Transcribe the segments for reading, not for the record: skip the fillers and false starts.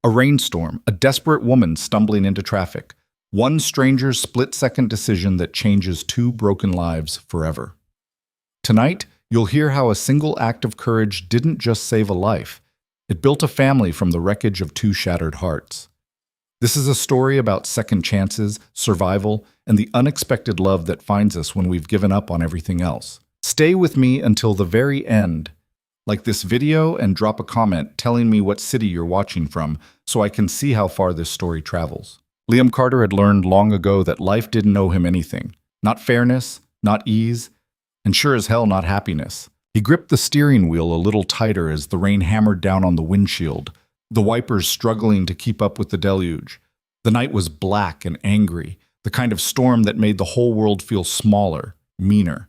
A rainstorm, a desperate woman stumbling into traffic. One stranger's split-second decision that changes two broken lives forever. Tonight, you'll hear how a single act of courage didn't just save a life. It built a family from the wreckage of two shattered hearts. This is a story about second chances, survival, and the unexpected love that finds us when we've given up on everything else. Stay with me until the very end. Like this video and drop a comment telling me what city you're watching from so I can see how far this story travels. Liam Carter had learned long ago that life didn't owe him anything. Not fairness, not ease, and sure as hell not happiness. He gripped the steering wheel a little tighter as the rain hammered down on the windshield, the wipers struggling to keep up with the deluge. The night was black and angry, the kind of storm that made the whole world feel smaller, meaner.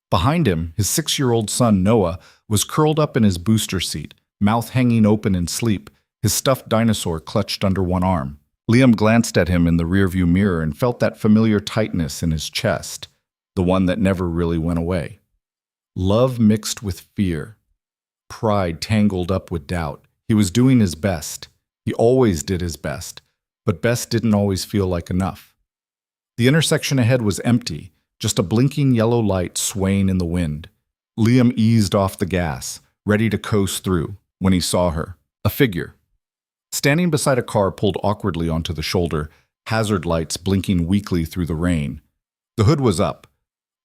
Behind him, his 6-year-old son, Noah, was curled up in his booster seat, mouth hanging open in sleep, his stuffed dinosaur clutched under one arm. Liam glanced at him in the rearview mirror and felt that familiar tightness in his chest, the one that never really went away. Love mixed with fear. Pride tangled up with doubt. He was doing his best. He always did his best, but best didn't always feel like enough. The intersection ahead was empty, just a blinking yellow light swaying in the wind. Liam eased off the gas, ready to coast through, when he saw her. A figure. Standing beside a car pulled awkwardly onto the shoulder, hazard lights blinking weakly through the rain. The hood was up.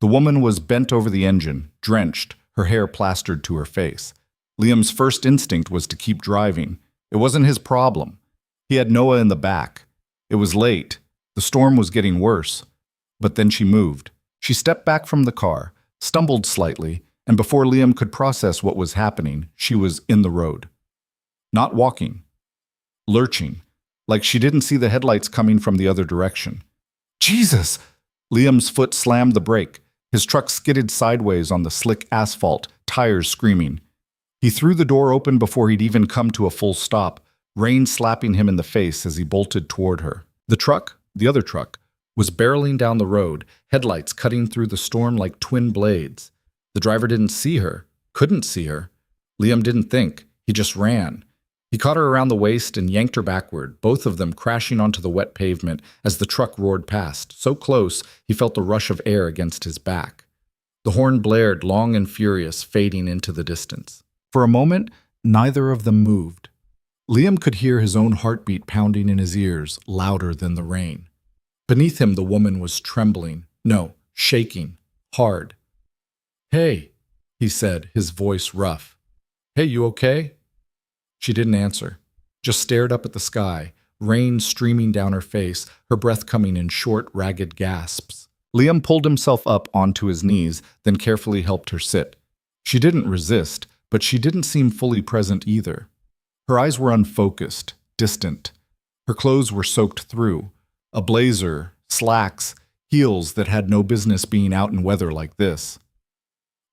The woman was bent over the engine, drenched, her hair plastered to her face. Liam's first instinct was to keep driving. It wasn't his problem. He had Noah in the back. It was late. The storm was getting worse. But then she moved. She stepped back from the car, stumbled slightly, and before Liam could process what was happening, she was in the road. Not walking. Lurching, like she didn't see the headlights coming from the other direction. Jesus! Liam's foot slammed the brake. His truck skidded sideways on the slick asphalt, tires screaming. He threw the door open before he'd even come to a full stop, rain slapping him in the face as he bolted toward her. The other truck, was barreling down the road, headlights cutting through the storm like twin blades. The driver didn't see her, couldn't see her. Liam didn't think, he just ran. He caught her around the waist and yanked her backward, both of them crashing onto the wet pavement as the truck roared past, so close he felt the rush of air against his back. The horn blared, long and furious, fading into the distance. For a moment, neither of them moved. Liam could hear his own heartbeat pounding in his ears, louder than the rain. Beneath him, the woman was trembling. No, shaking. Hard. "Hey," he said, his voice rough. "Hey, you okay?" She didn't answer, just stared up at the sky, rain streaming down her face, her breath coming in short, ragged gasps. Liam pulled himself up onto his knees, then carefully helped her sit. She didn't resist, but she didn't seem fully present either. Her eyes were unfocused, distant. Her clothes were soaked through. A blazer, slacks, heels that had no business being out in weather like this.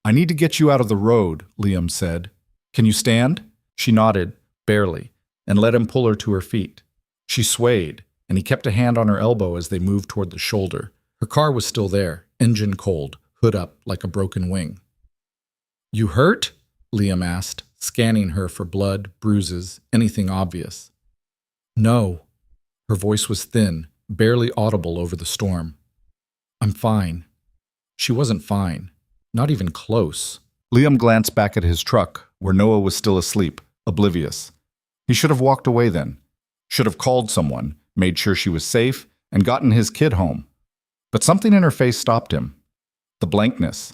"I need to get you out of the road," Liam said. "Can you stand?" She nodded, barely, and let him pull her to her feet. She swayed, and he kept a hand on her elbow as they moved toward the shoulder. Her car was still there, engine cold, hood up like a broken wing. "You hurt?" Liam asked, scanning her for blood, bruises, anything obvious. "No." Her voice was thin, barely audible over the storm. "I'm fine." She wasn't fine, not even close. Liam glanced back at his truck, where Noah was still asleep, oblivious. He should have walked away then. Should have called someone, made sure she was safe, and gotten his kid home. But something in her face stopped him. The blankness,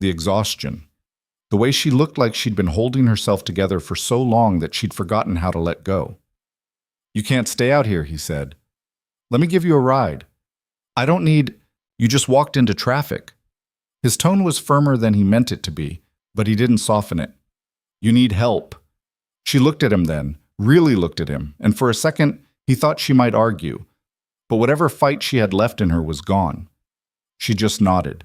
the exhaustion, the way she looked like she'd been holding herself together for so long that she'd forgotten how to let go. "You can't stay out here," he said. "Let me give you a ride." "I don't need—" "You just walked into traffic." His tone was firmer than he meant it to be, but he didn't soften it. "You need help." She looked at him then, really looked at him, and for a second he thought she might argue. But whatever fight she had left in her was gone. She just nodded.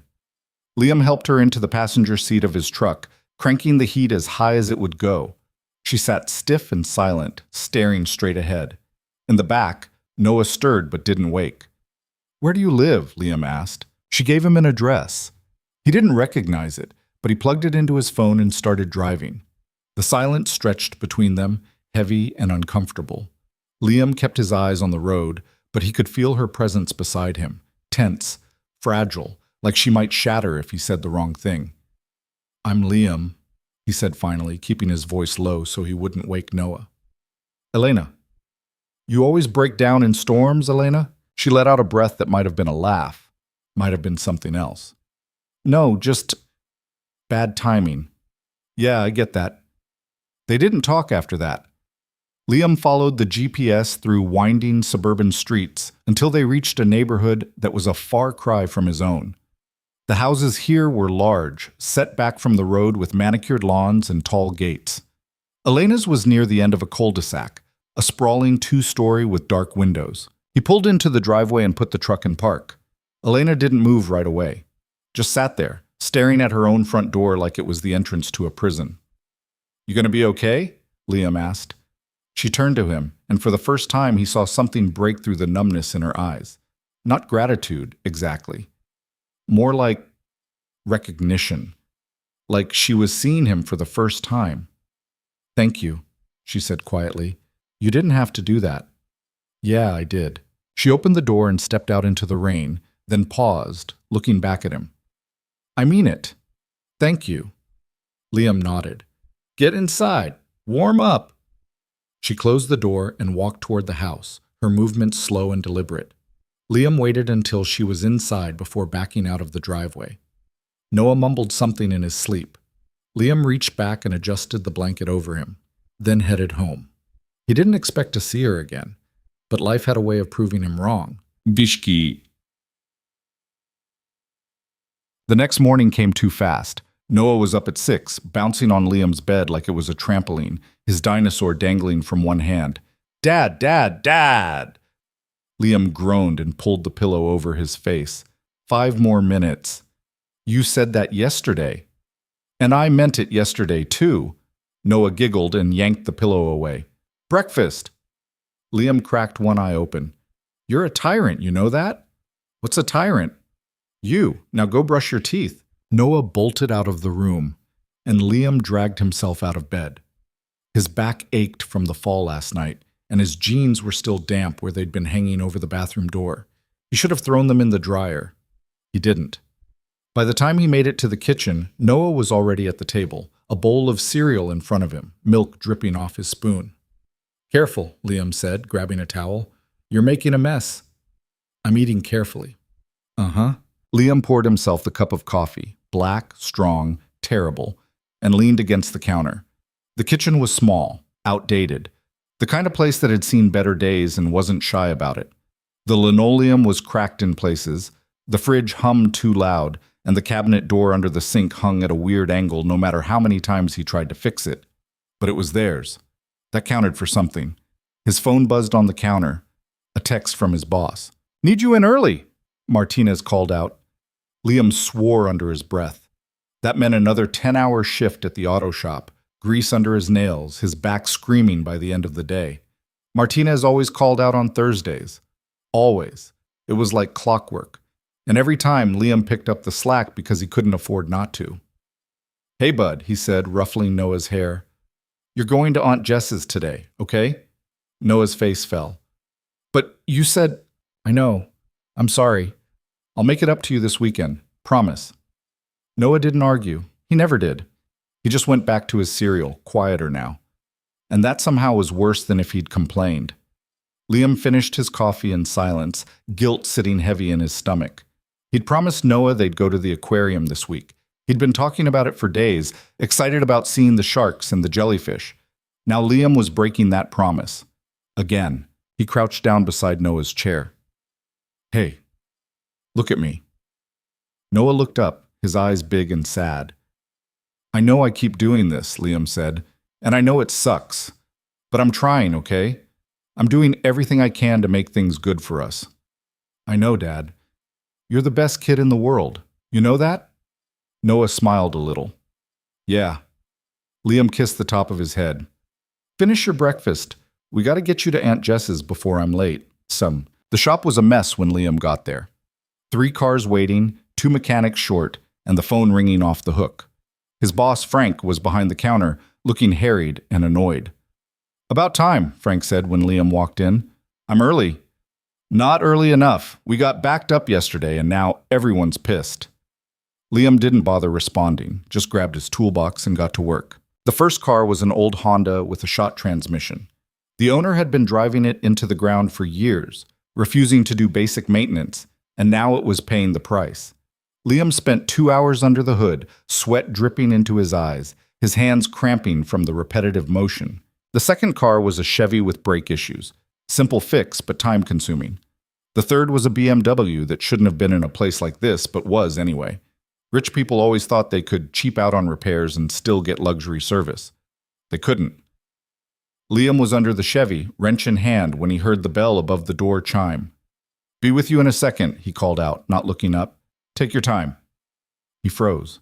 Liam helped her into the passenger seat of his truck, cranking the heat as high as it would go. She sat stiff and silent, staring straight ahead. In the back, Noah stirred but didn't wake. "Where do you live?" Liam asked. She gave him an address. He didn't recognize it, but he plugged it into his phone and started driving. The silence stretched between them, heavy and uncomfortable. Liam kept his eyes on the road, but he could feel her presence beside him, tense, fragile, like she might shatter if he said the wrong thing. "I'm Liam," he said finally, keeping his voice low so he wouldn't wake Noah. "Elena." "You always break down in storms, Elena?" She let out a breath that might have been a laugh, might have been something else. "No, just bad timing." "Yeah, I get that." They didn't talk after that. Liam followed the GPS through winding suburban streets until they reached a neighborhood that was a far cry from his own. The houses here were large, set back from the road with manicured lawns and tall gates. Elena's was near the end of a cul-de-sac, a sprawling two-story with dark windows. He pulled into the driveway and put the truck in park. Elena didn't move right away, just sat there, staring at her own front door like it was the entrance to a prison. "You gonna be okay?" Liam asked. She turned to him, and for the first time he saw something break through the numbness in her eyes. Not gratitude, exactly. More like recognition. Like she was seeing him for the first time. "Thank you," she said quietly. "You didn't have to do that." "Yeah, I did." She opened the door and stepped out into the rain, then paused, looking back at him. "I mean it. Thank you." Liam nodded. "Get inside. Warm up." She closed the door and walked toward the house, her movements slow and deliberate. Liam waited until she was inside before backing out of the driveway. Noah mumbled something in his sleep. Liam reached back and adjusted the blanket over him, then headed home. He didn't expect to see her again, but life had a way of proving him wrong. Bishki. The next morning came too fast. Noah was up at 6, bouncing on Liam's bed like it was a trampoline, his dinosaur dangling from one hand. "Dad, Dad, Dad!" Liam groaned and pulled the pillow over his face. 5 more minutes. "You said that yesterday." "And I meant it yesterday, too." Noah giggled and yanked the pillow away. "Breakfast!" Liam cracked one eye open. "You're a tyrant, you know that?" "What's a tyrant?" "You. Now go brush your teeth." Noah bolted out of the room, and Liam dragged himself out of bed. His back ached from the fall last night, and his jeans were still damp where they'd been hanging over the bathroom door. He should have thrown them in the dryer. He didn't. By the time he made it to the kitchen, Noah was already at the table, a bowl of cereal in front of him, milk dripping off his spoon. "Careful," Liam said, grabbing a towel. "You're making a mess." "I'm eating carefully." "Uh-huh." Liam poured himself the cup of coffee, black, strong, terrible, and leaned against the counter. The kitchen was small, outdated, the kind of place that had seen better days and wasn't shy about it. The linoleum was cracked in places, the fridge hummed too loud, and the cabinet door under the sink hung at a weird angle no matter how many times he tried to fix it. But it was theirs. That counted for something. His phone buzzed on the counter. A text from his boss. "Need you in early," Martinez called out. Liam swore under his breath. That meant another 10-hour shift at the auto shop, grease under his nails, his back screaming by the end of the day. Martinez always called out on Thursdays. Always. It was like clockwork. And every time, Liam picked up the slack because he couldn't afford not to. "Hey, bud," he said, ruffling Noah's hair. "You're going to Aunt Jess's today, okay?" Noah's face fell. "But you said—" "I know. I'm sorry. I'll make it up to you this weekend. Promise." Noah didn't argue. He never did. He just went back to his cereal, quieter now. And that somehow was worse than if he'd complained. Liam finished his coffee in silence, guilt sitting heavy in his stomach. He'd promised Noah they'd go to the aquarium this week. He'd been talking about it for days, excited about seeing the sharks and the jellyfish. Now Liam was breaking that promise. Again, he crouched down beside Noah's chair. "Hey, look at me." Noah looked up, his eyes big and sad. "I know I keep doing this," Liam said, "and I know it sucks. But I'm trying, okay? I'm doing everything I can to make things good for us." "I know, Dad. You're the best kid in the world. You know that?" Noah smiled a little. "Yeah." Liam kissed the top of his head. "Finish your breakfast. We got to get you to Aunt Jess's before I'm late." The shop was a mess when Liam got there. 3 cars waiting, 2 mechanics short, and the phone ringing off the hook. His boss, Frank, was behind the counter, looking harried and annoyed. About time, Frank said when Liam walked in. I'm early. Not early enough. We got backed up yesterday and now everyone's pissed. Liam didn't bother responding, just grabbed his toolbox and got to work. The first car was an old Honda with a shot transmission. The owner had been driving it into the ground for years, refusing to do basic maintenance, and now it was paying the price. Liam spent 2 hours under the hood, sweat dripping into his eyes, his hands cramping from the repetitive motion. The second car was a Chevy with brake issues. Simple fix, but time-consuming. The third was a BMW that shouldn't have been in a place like this, but was anyway. Rich people always thought they could cheap out on repairs and still get luxury service. They couldn't. Liam was under the Chevy, wrench in hand, when he heard the bell above the door chime. Be with you in a second, he called out, not looking up. Take your time. He froze.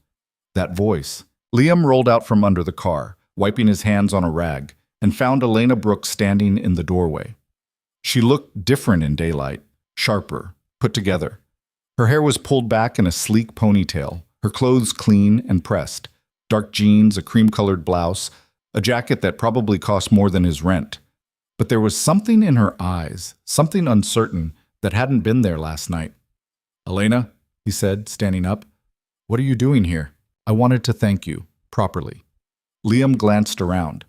That voice. Liam rolled out from under the car, wiping his hands on a rag, and found Elena Brooks standing in the doorway. She looked different in daylight, sharper, put together. Her hair was pulled back in a sleek ponytail, her clothes clean and pressed. Dark jeans, a cream-colored blouse, a jacket that probably cost more than his rent. But there was something in her eyes, something uncertain, that hadn't been there last night. Elena, he said, standing up, what are you doing here? I wanted to thank you, properly. Liam glanced around.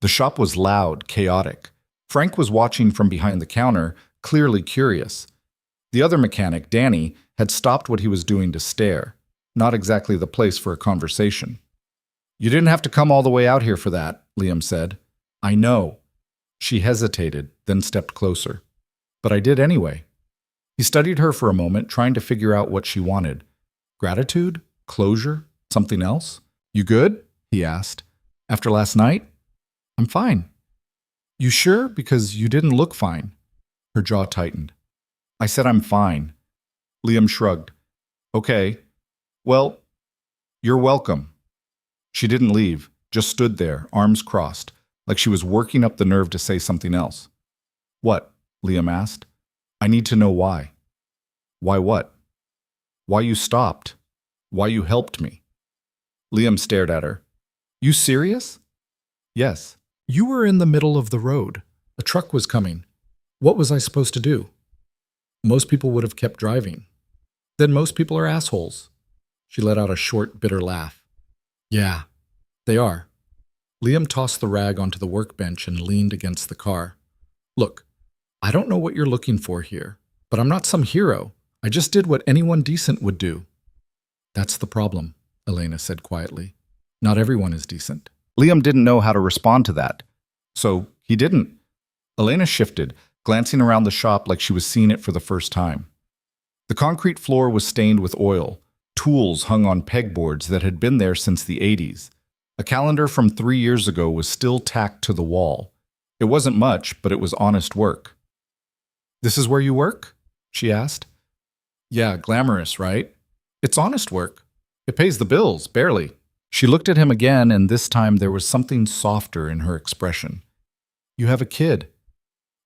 The shop was loud, chaotic. Frank was watching from behind the counter, clearly curious. The other mechanic, Danny, had stopped what he was doing to stare. Not exactly the place for a conversation. You didn't have to come all the way out here for that, Liam said. I know. She hesitated, then stepped closer. But I did anyway. He studied her for a moment, trying to figure out what she wanted. Gratitude? Closure? Something else? You good? He asked. After last night? I'm fine. You sure? Because you didn't look fine. Her jaw tightened. I said I'm fine. Liam shrugged. Okay. Well, you're welcome. She didn't leave, just stood there, arms crossed, like she was working up the nerve to say something else. What? Liam asked. I need to know why. Why what? Why you stopped. Why you helped me. Liam stared at her. You serious? Yes. You were in the middle of the road. A truck was coming. What was I supposed to do? Most people would have kept driving. Then most people are assholes. She let out a short, bitter laugh. Yeah, they are. Liam tossed the rag onto the workbench and leaned against the car. Look, I don't know what you're looking for here, but I'm not some hero. I just did what anyone decent would do. That's the problem, Elena said quietly. Not everyone is decent. Liam didn't know how to respond to that. So he didn't. Elena shifted, glancing around the shop like she was seeing it for the first time. The concrete floor was stained with oil. Tools hung on pegboards that had been there since the 80s. A calendar from 3 years ago was still tacked to the wall. It wasn't much, but it was honest work. This is where you work? She asked. Yeah, glamorous, right? It's honest work. It pays the bills, barely. She looked at him again, and this time there was something softer in her expression. You have a kid.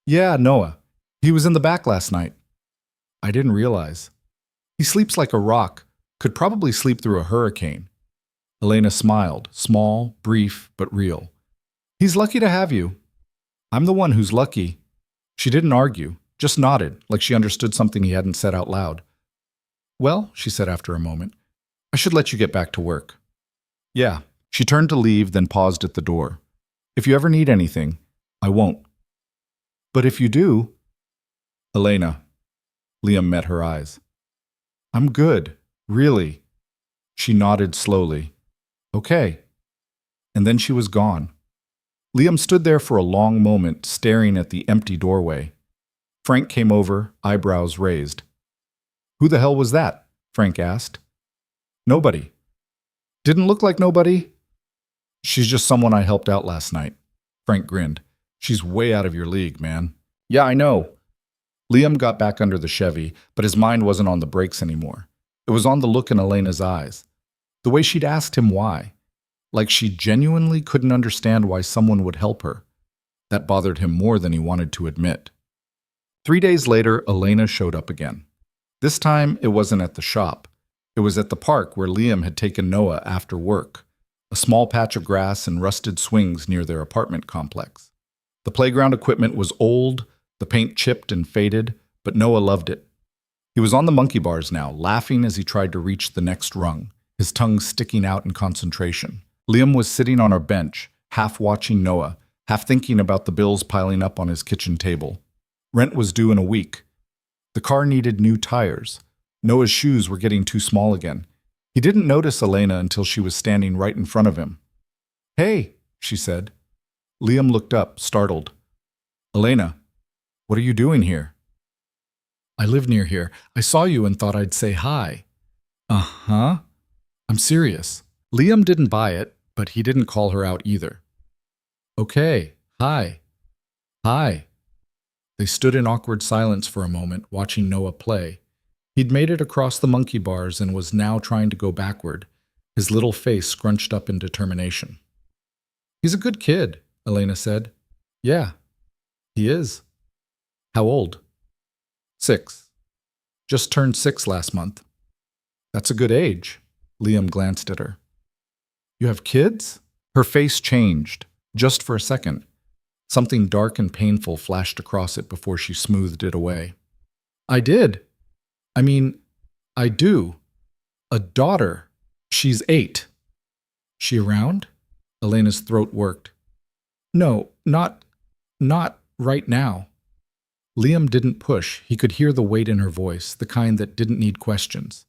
Yeah, Noah. He was in the back last night. I didn't realize. He sleeps like a rock, could probably sleep through a hurricane. Elena smiled, small, brief, but real. He's lucky to have you. I'm the one who's lucky. She didn't argue, just nodded, like she understood something he hadn't said out loud. Well, she said after a moment, I should let you get back to work. Yeah. She turned to leave, then paused at the door. If you ever need anything, I won't. But if you do... Elena. Liam met her eyes. I'm good, really. She nodded slowly. Okay. And then she was gone. Liam stood there for a long moment, staring at the empty doorway. Frank came over, eyebrows raised. Who the hell was that? Frank asked. Nobody. Didn't look like nobody? She's just someone I helped out last night. Frank grinned. She's way out of your league, man. Yeah, I know. Liam got back under the Chevy, but his mind wasn't on the brakes anymore. It was on the look in Elena's eyes. The way she'd asked him why. Like she genuinely couldn't understand why someone would help her. That bothered him more than he wanted to admit. 3 days later, Elena showed up again. This time, it wasn't at the shop. It was at the park where Liam had taken Noah after work, a small patch of grass and rusted swings near their apartment complex. The playground equipment was old, the paint chipped and faded, but Noah loved it. He was on the monkey bars now, laughing as he tried to reach the next rung, his tongue sticking out in concentration. Liam was sitting on our bench, half watching Noah, half thinking about the bills piling up on his kitchen table. Rent was due in a week. The car needed new tires. Noah's shoes were getting too small again. He didn't notice Elena until she was standing right in front of him. "Hey," she said. Liam looked up, startled. "Elena, what are you doing here?" "I live near here. I saw you and thought I'd say hi." "Uh-huh. I'm serious." Liam didn't buy it, but he didn't call her out either. "Okay, hi. Hi." They stood in awkward silence for a moment, watching Noah play. He'd made it across the monkey bars and was now trying to go backward, his little face scrunched up in determination. "He's a good kid," Elena said. "Yeah, he is." "How old?" 6. "Just turned 6 last month." "That's a good age." Liam glanced at her. "You have kids?" Her face changed, just for a second. Something dark and painful flashed across it before she smoothed it away. "I did. I do. A daughter. She's 8. She around?" Elena's throat worked. "No, not right now." Liam didn't push. He could hear the weight in her voice, the kind that didn't need questions.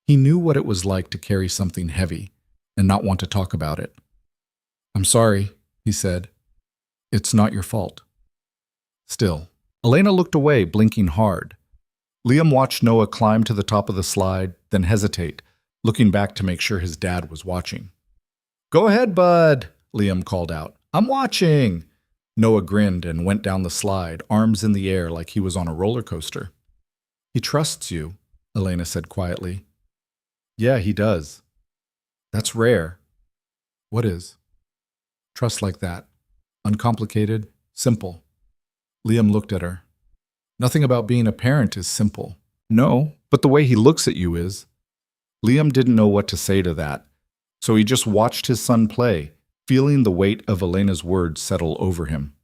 He knew what it was like to carry something heavy and not want to talk about it. "I'm sorry," he said. "It's not your fault." Still, Elena looked away, blinking hard. Liam watched Noah climb to the top of the slide, then hesitate, looking back to make sure his dad was watching. "Go ahead, bud," Liam called out. "I'm watching." Noah grinned and went down the slide, arms in the air like he was on a roller coaster. "He trusts you," Elena said quietly. "Yeah, he does." "That's rare." "What is?" "Trust like that. Uncomplicated, simple." Liam looked at her. "Nothing about being a parent is simple." "No, but the way he looks at you is." Liam didn't know what to say to that, so he just watched his son play, feeling the weight of Elena's words settle over him.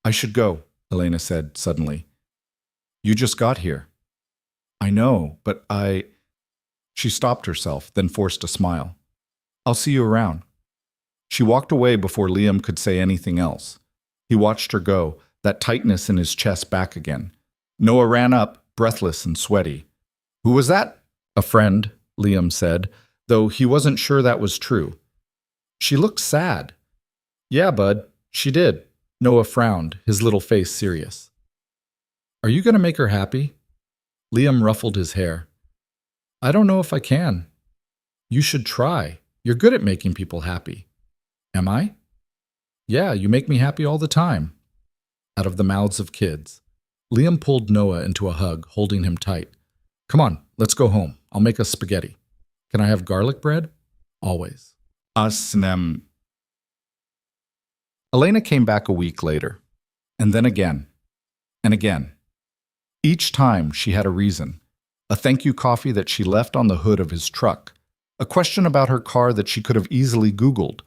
"I should go," Elena said suddenly. "You just got here." "I know, but She stopped herself, then forced a smile. "I'll see you around." She walked away before Liam could say anything else. He watched her go, that tightness in his chest back again. Noah ran up, breathless and sweaty. "Who was that?" "A friend," Liam said, though he wasn't sure that was true. "She looked sad." "Yeah, bud, she did." Noah frowned, his little face serious. "Are you going to make her happy?" Liam ruffled his hair. "I don't know if I can." "You should try. You're good at making people happy." "Am I?" "Yeah, you make me happy all the time." Out of the mouths of kids. Liam pulled Noah into a hug, holding him tight. "Come on, let's go home. I'll make us spaghetti. Can I have garlic bread?" "Always." "Us. Elena came back a week later, and then again, and again. Each time she had a reason. A thank you coffee that she left on the hood of his truck. A question about her car that she could have easily Googled.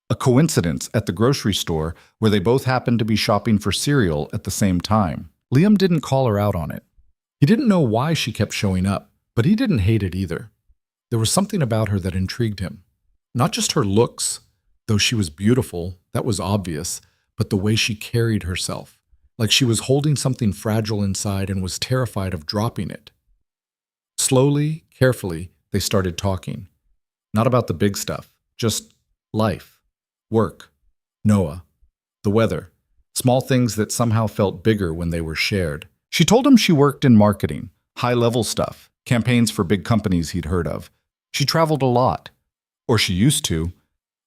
A coincidence at the grocery store where they both happened to be shopping for cereal at the same time. Liam didn't call her out on it. He didn't know why she kept showing up, but he didn't hate it either. There was something about her that intrigued him. Not just her looks, though she was beautiful, that was obvious, but the way she carried herself, like she was holding something fragile inside and was terrified of dropping it. Slowly, carefully, they started talking. Not about the big stuff, just life. Work, Noah, the weather, small things that somehow felt bigger when they were shared. She told him she worked in marketing, high-level stuff, campaigns for big companies he'd heard of. She traveled a lot. Or she used to.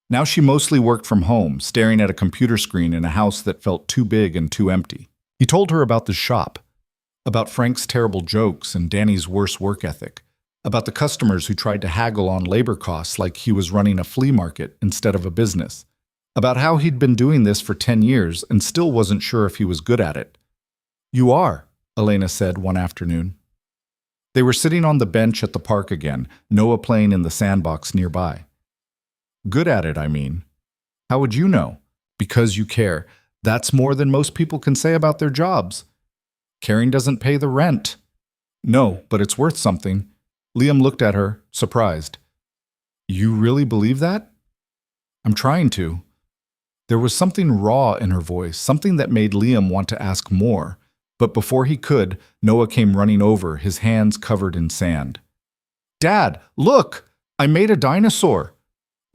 Now she mostly worked from home, staring at a computer screen in a house that felt too big and too empty. He told her about the shop, about Frank's terrible jokes and Danny's worse work ethic, about the customers who tried to haggle on labor costs like he was running a flea market instead of a business. About how he'd been doing this for 10 years and still wasn't sure if he was good at it. "You are," Elena said one afternoon. They were sitting on the bench at the park again, Noah playing in the sandbox nearby. "Good at it, I mean." "How would you know?" "Because you care. That's more than most people can say about their jobs. Caring doesn't pay the rent. No, but it's worth something. Liam looked at her, surprised. You really believe that? I'm trying to. There was something raw in her voice, something that made Liam want to ask more. But before he could, Noah came running over, his hands covered in sand. Dad, look! I made a dinosaur!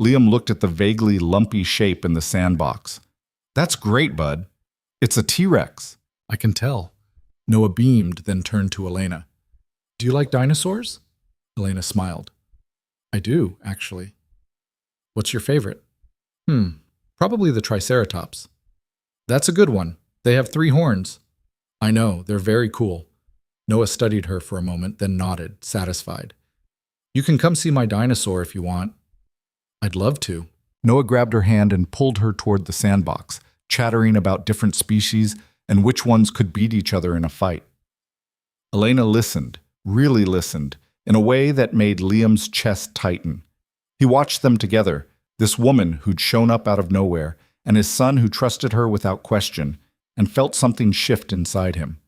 Liam looked at the vaguely lumpy shape in the sandbox. That's great, bud. It's a T-Rex. I can tell. Noah beamed, then turned to Elena. Do you like dinosaurs? Elena smiled. I do, actually. What's your favorite? Probably the Triceratops. That's a good one. They have 3 horns. I know, they're very cool. Noah studied her for a moment, then nodded, satisfied. You can come see my dinosaur if you want. I'd love to. Noah grabbed her hand and pulled her toward the sandbox, chattering about different species and which ones could beat each other in a fight. Elena listened, really listened, in a way that made Liam's chest tighten. He watched them together, this woman who'd shown up out of nowhere, and his son who trusted her without question, and felt something shift inside him.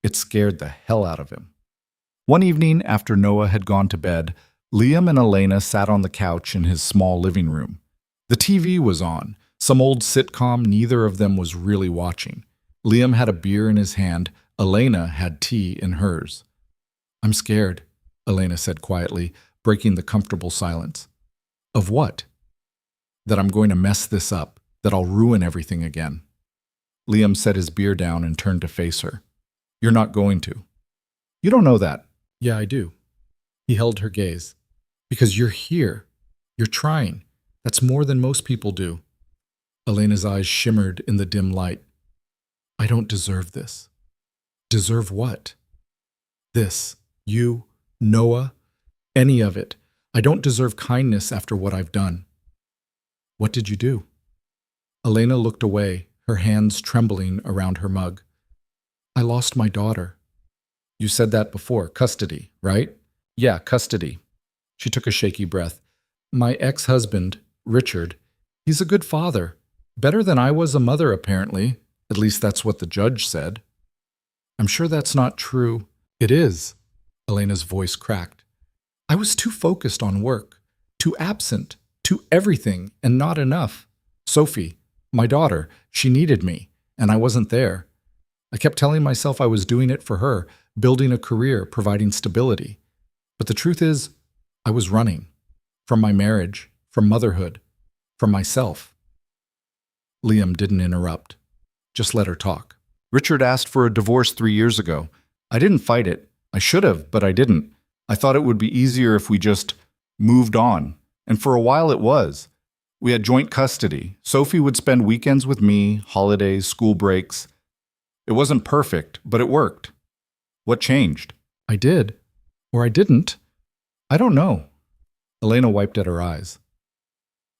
It scared the hell out of him. One evening, after Noah had gone to bed, Liam and Elena sat on the couch in his small living room. The TV was on, some old sitcom neither of them was really watching. Liam had a beer in his hand, Elena had tea in hers. I'm scared, Elena said quietly, breaking the comfortable silence. Of what? That I'm going to mess this up, that I'll ruin everything again. Liam set his beer down and turned to face her. You're not going to. You don't know that. Yeah, I do. He held her gaze. Because you're here. You're trying. That's more than most people do. Elena's eyes shimmered in the dim light. I don't deserve this. Deserve what? This. You. Noah. Any of it. I don't deserve kindness after what I've done. What did you do? Elena looked away, her hands trembling around her mug. I lost my daughter. You said that before, custody, right? Yeah, custody. She took a shaky breath. My ex-husband, Richard, he's a good father. Better than I was a mother, apparently. At least that's what the judge said. I'm sure that's not true. It is. Elena's voice cracked. I was too focused on work, too absent, too everything, and not enough. Sophie, my daughter, she needed me, and I wasn't there. I kept telling myself I was doing it for her, building a career, providing stability. But the truth is, I was running. From my marriage, from motherhood, from myself. Liam didn't interrupt. Just let her talk. Richard asked for a divorce 3 years ago. I didn't fight it. I should have, but I didn't. I thought it would be easier if we just moved on. And for a while it was. We had joint custody. Sophie would spend weekends with me, holidays, school breaks. It wasn't perfect, but it worked. What changed? I did. Or I didn't. I don't know. Elena wiped at her eyes.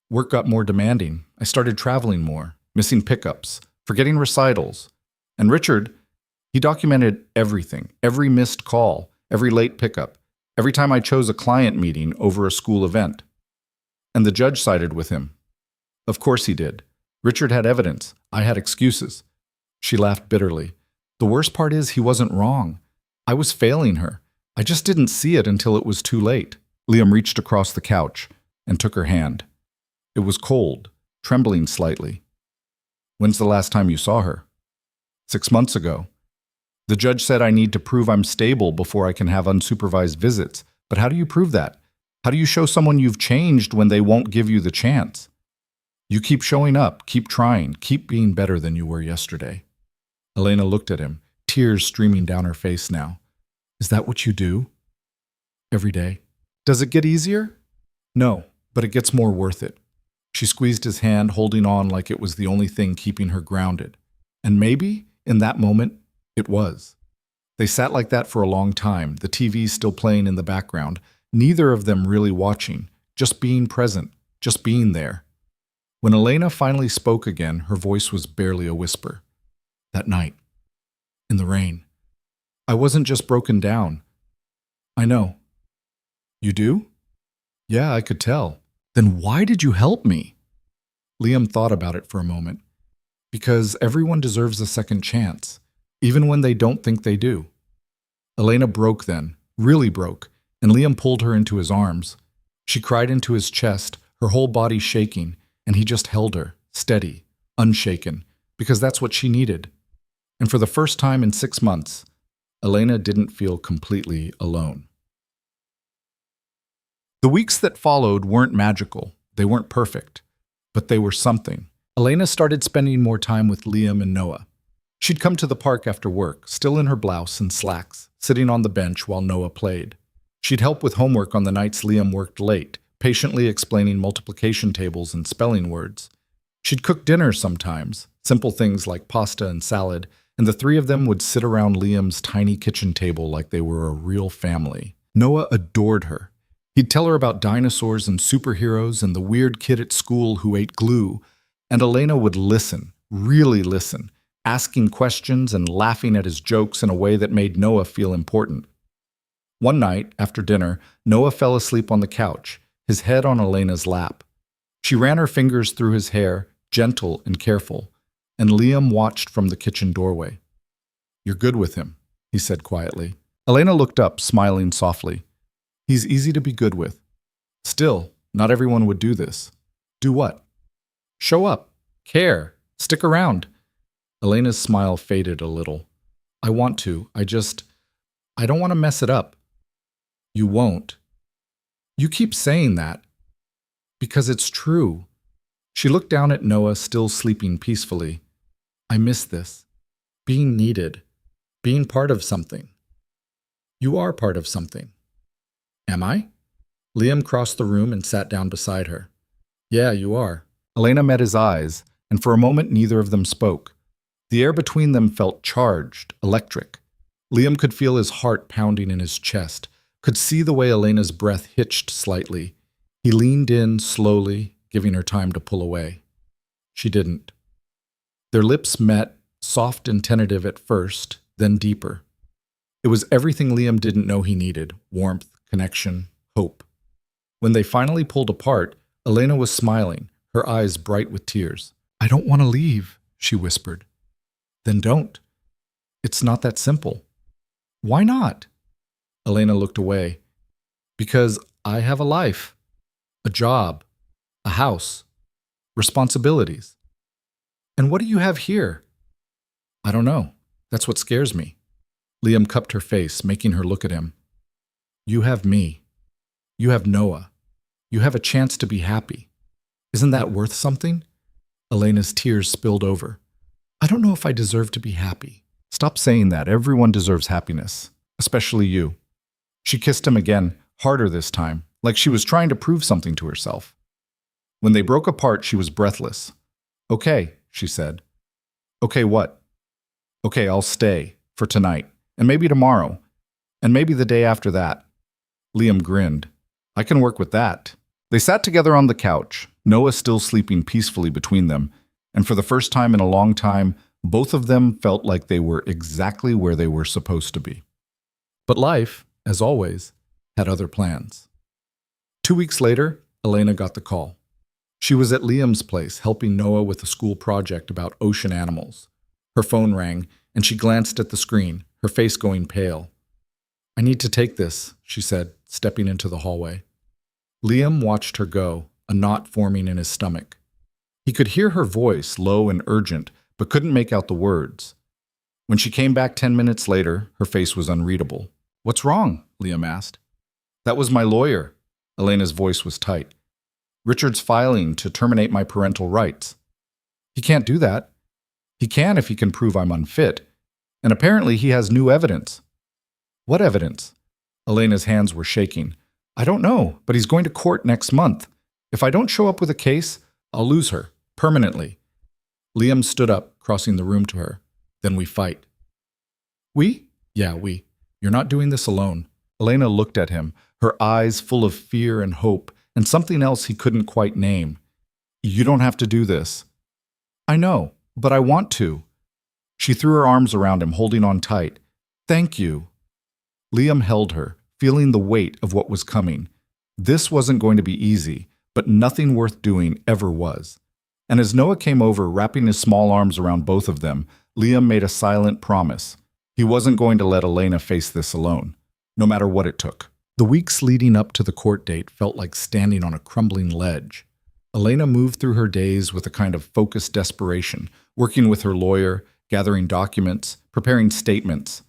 Work got more demanding. I started traveling more, missing pickups, forgetting recitals. And Richard, he documented everything, every missed call, every late pickup, every time I chose a client meeting over a school event. And the judge sided with him. Of course he did. Richard had evidence. I had excuses. She laughed bitterly. The worst part is he wasn't wrong. I was failing her. I just didn't see it until it was too late. Liam reached across the couch and took her hand. It was cold, trembling slightly. When's the last time you saw her? 6 months ago. The judge said I need to prove I'm stable before I can have unsupervised visits. But how do you prove that? How do you show someone you've changed when they won't give you the chance? You keep showing up, keep trying, keep being better than you were yesterday. Elena looked at him, tears streaming down her face now. Is that what you do? Every day. Does it get easier? No, but it gets more worth it. She squeezed his hand, holding on like it was the only thing keeping her grounded. And maybe, in that moment, it was. They sat like that for a long time, the TV still playing in the background, neither of them really watching, just being present, just being there. When Elena finally spoke again, her voice was barely a whisper. That night, in the rain, I wasn't just broken down. I know. You do? Yeah, I could tell. Then why did you help me? Liam thought about it for a moment. Because everyone deserves a second chance, even when they don't think they do. Elena broke then, really broke, and Liam pulled her into his arms. She cried into his chest, her whole body shaking, and he just held her, steady, unshaken, because that's what she needed. And for the first time in 6 months, Elena didn't feel completely alone. The weeks that followed weren't magical, they weren't perfect, but they were something. Elena started spending more time with Liam and Noah. She'd come to the park after work, still in her blouse and slacks, sitting on the bench while Noah played. She'd help with homework on the nights Liam worked late, patiently explaining multiplication tables and spelling words. She'd cook dinner sometimes, simple things like pasta and salad, and the three of them would sit around Liam's tiny kitchen table like they were a real family. Noah adored her. He'd tell her about dinosaurs and superheroes and the weird kid at school who ate glue, and Elena would listen, really listen, asking questions and laughing at his jokes in a way that made Noah feel important. One night, after dinner, Noah fell asleep on the couch, his head on Elena's lap. She ran her fingers through his hair, gentle and careful, and Liam watched from the kitchen doorway. "You're good with him," he said quietly. Elena looked up, smiling softly. "He's easy to be good with. Still, not everyone would do this." "Do what?" "Show up, care, stick around." Elena's smile faded a little. "I want to, I don't want to mess it up." "You won't." "You keep saying that." "Because it's true." She looked down at Noah, still sleeping peacefully. "I miss this. Being needed. Being part of something." "You are part of something." "Am I?" Liam crossed the room and sat down beside her. "Yeah, you are." Elena met his eyes, and for a moment neither of them spoke. The air between them felt charged, electric. Liam could feel his heart pounding in his chest, could see the way Elena's breath hitched slightly. He leaned in slowly, giving her time to pull away. She didn't. Their lips met, soft and tentative at first, then deeper. It was everything Liam didn't know he needed: warmth, connection, hope. When they finally pulled apart, Elena was smiling, her eyes bright with tears. "I don't want to leave," she whispered. "Then don't. It's not that simple." "Why not?" Elena looked away. "Because I have a life, a job, a house, responsibilities." "And what do you have here?" "I don't know. That's what scares me." Liam cupped her face, making her look at him. "You have me. You have Noah. You have a chance to be happy. Isn't that worth something?" Elena's tears spilled over. "I don't know if I deserve to be happy." "Stop saying that. Everyone deserves happiness, especially you." She kissed him again, harder this time, like she was trying to prove something to herself. When they broke apart, she was breathless. "Okay," she said. "Okay, what?" "Okay, I'll stay, for tonight, and maybe tomorrow, and maybe the day after that." Liam grinned. "I can work with that." They sat together on the couch, Noah still sleeping peacefully between them, and for the first time in a long time, both of them felt like they were exactly where they were supposed to be. But life, as always, had other plans. 2 weeks later, Elena got the call. She was at Liam's place, helping Noah with a school project about ocean animals. Her phone rang, and she glanced at the screen, her face going pale. "I need to take this," she said, stepping into the hallway. Liam watched her go, a knot forming in his stomach. He could hear her voice, low and urgent, but couldn't make out the words. When she came back 10 minutes later, her face was unreadable. "What's wrong?" Liam asked. "That was my lawyer." Elena's voice was tight. "Richard's filing to terminate my parental rights." "He can't do that." "He can if he can prove I'm unfit. And apparently he has new evidence." "What evidence?" Elena's hands were shaking. "I don't know, but he's going to court next month. If I don't show up with a case, I'll lose her, permanently." Liam stood up, crossing the room to her. "Then we fight." "We?" "Yeah, we. You're not doing this alone." Elena looked at him, her eyes full of fear and hope, and something else he couldn't quite name. "You don't have to do this." "I know, but I want to." She threw her arms around him, holding on tight. "Thank you." Liam held her, feeling the weight of what was coming. This wasn't going to be easy, but nothing worth doing ever was. And as Noah came over, wrapping his small arms around both of them, Liam made a silent promise. He wasn't going to let Elena face this alone, no matter what it took. The weeks leading up to the court date felt like standing on a crumbling ledge. Elena moved through her days with a kind of focused desperation, working with her lawyer, gathering documents, preparing statements.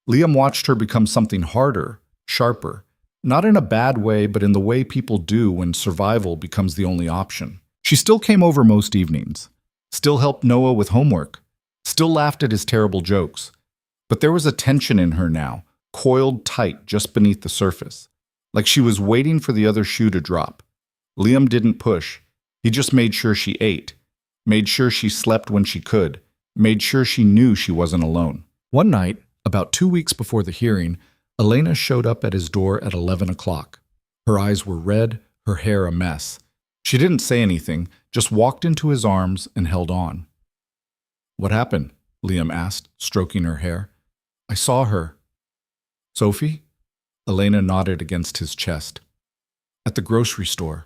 Liam watched her become something harder, sharper, not in a bad way, but in the way people do when survival becomes the only option. She still came over most evenings, still helped Noah with homework, still laughed at his terrible jokes. But there was a tension in her now, coiled tight just beneath the surface, like she was waiting for the other shoe to drop. Liam didn't push. He just made sure she ate, made sure she slept when she could, made sure she knew she wasn't alone. One night, about 2 weeks before the hearing, Elena showed up at his door at 11 o'clock. Her eyes were red, her hair a mess. She didn't say anything, just walked into his arms and held on. "What happened?" Liam asked, stroking her hair. "I saw her." "Sophie?" Elena nodded against his chest. "At the grocery store.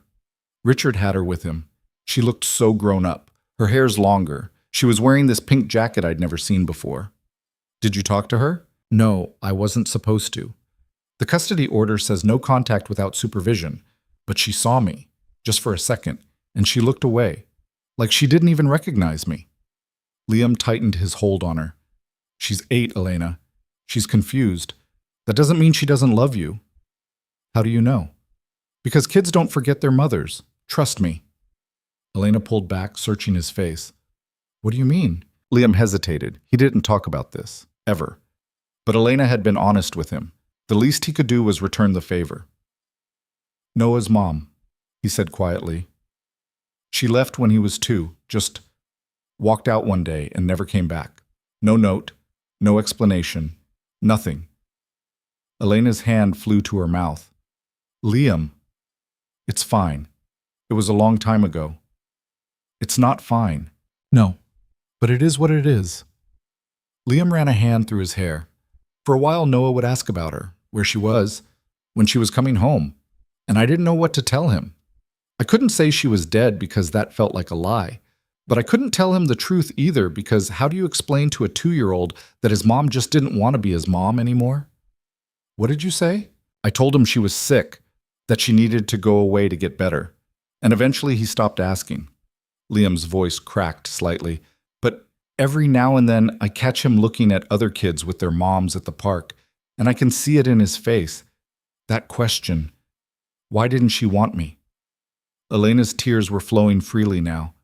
Richard had her with him. She looked so grown up. Her hair's longer. She was wearing this pink jacket I'd never seen before." "Did you talk to her?" "No, I wasn't supposed to. The custody order says no contact without supervision, but she saw me, just for a second, and she looked away, like she didn't even recognize me." Liam tightened his hold on her. "She's 8, Elena. She's confused. That doesn't mean she doesn't love you." "How do you know?" "Because kids don't forget their mothers. Trust me." Elena pulled back, searching his face. "What do you mean?" Liam hesitated. He didn't talk about this, ever. But Elena had been honest with him. The least he could do was return the favor. "Noah's mom," he said quietly. "She left when he was 2, just walked out one day and never came back. No note, no explanation, nothing." Elena's hand flew to her mouth. "Liam, it's fine. It was a long time ago." "It's not fine." "No, but it is what it is." Liam ran a hand through his hair. For a while, Noah would ask about her, where she was, when she was coming home, and I didn't know what to tell him. I couldn't say she was dead because that felt like a lie, but I couldn't tell him the truth either because how do you explain to a 2-year-old that his mom just didn't want to be his mom anymore? "What did you say?" I told him she was sick, that she needed to go away to get better, and eventually he stopped asking. Liam's voice cracked slightly, but every now and then I catch him looking at other kids with their moms at the park, and I can see it in his face. That question, why didn't she want me? Elena's tears were flowing freely now.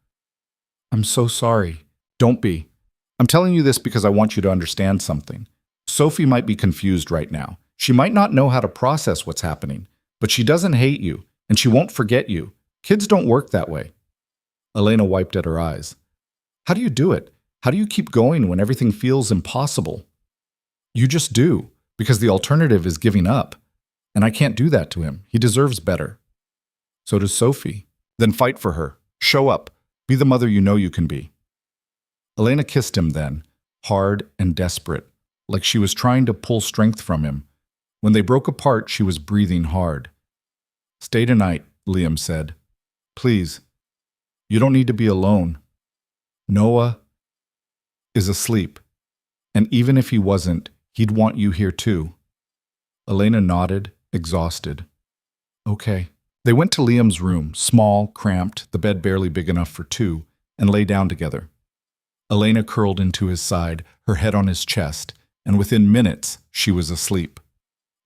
"I'm so sorry." "Don't be. I'm telling you this because I want you to understand something. Sophie might be confused right now. She might not know how to process what's happening, but she doesn't hate you, and she won't forget you. Kids don't work that way." Elena wiped at her eyes. "How do you do it? How do you keep going when everything feels impossible?" "You just do, because the alternative is giving up. And I can't do that to him. He deserves better." "So does Sophie. Then fight for her. Show up. Be the mother you know you can be." Elena kissed him then, hard and desperate, like she was trying to pull strength from him. When they broke apart, she was breathing hard. "Stay tonight," Liam said. "Please. You don't need to be alone. Noah is asleep, and even if he wasn't, he'd want you here too." Elena nodded, exhausted. "Okay." They went to Liam's room, small, cramped, the bed barely big enough for 2, and lay down together. Elena curled into his side, her head on his chest, and within minutes, she was asleep.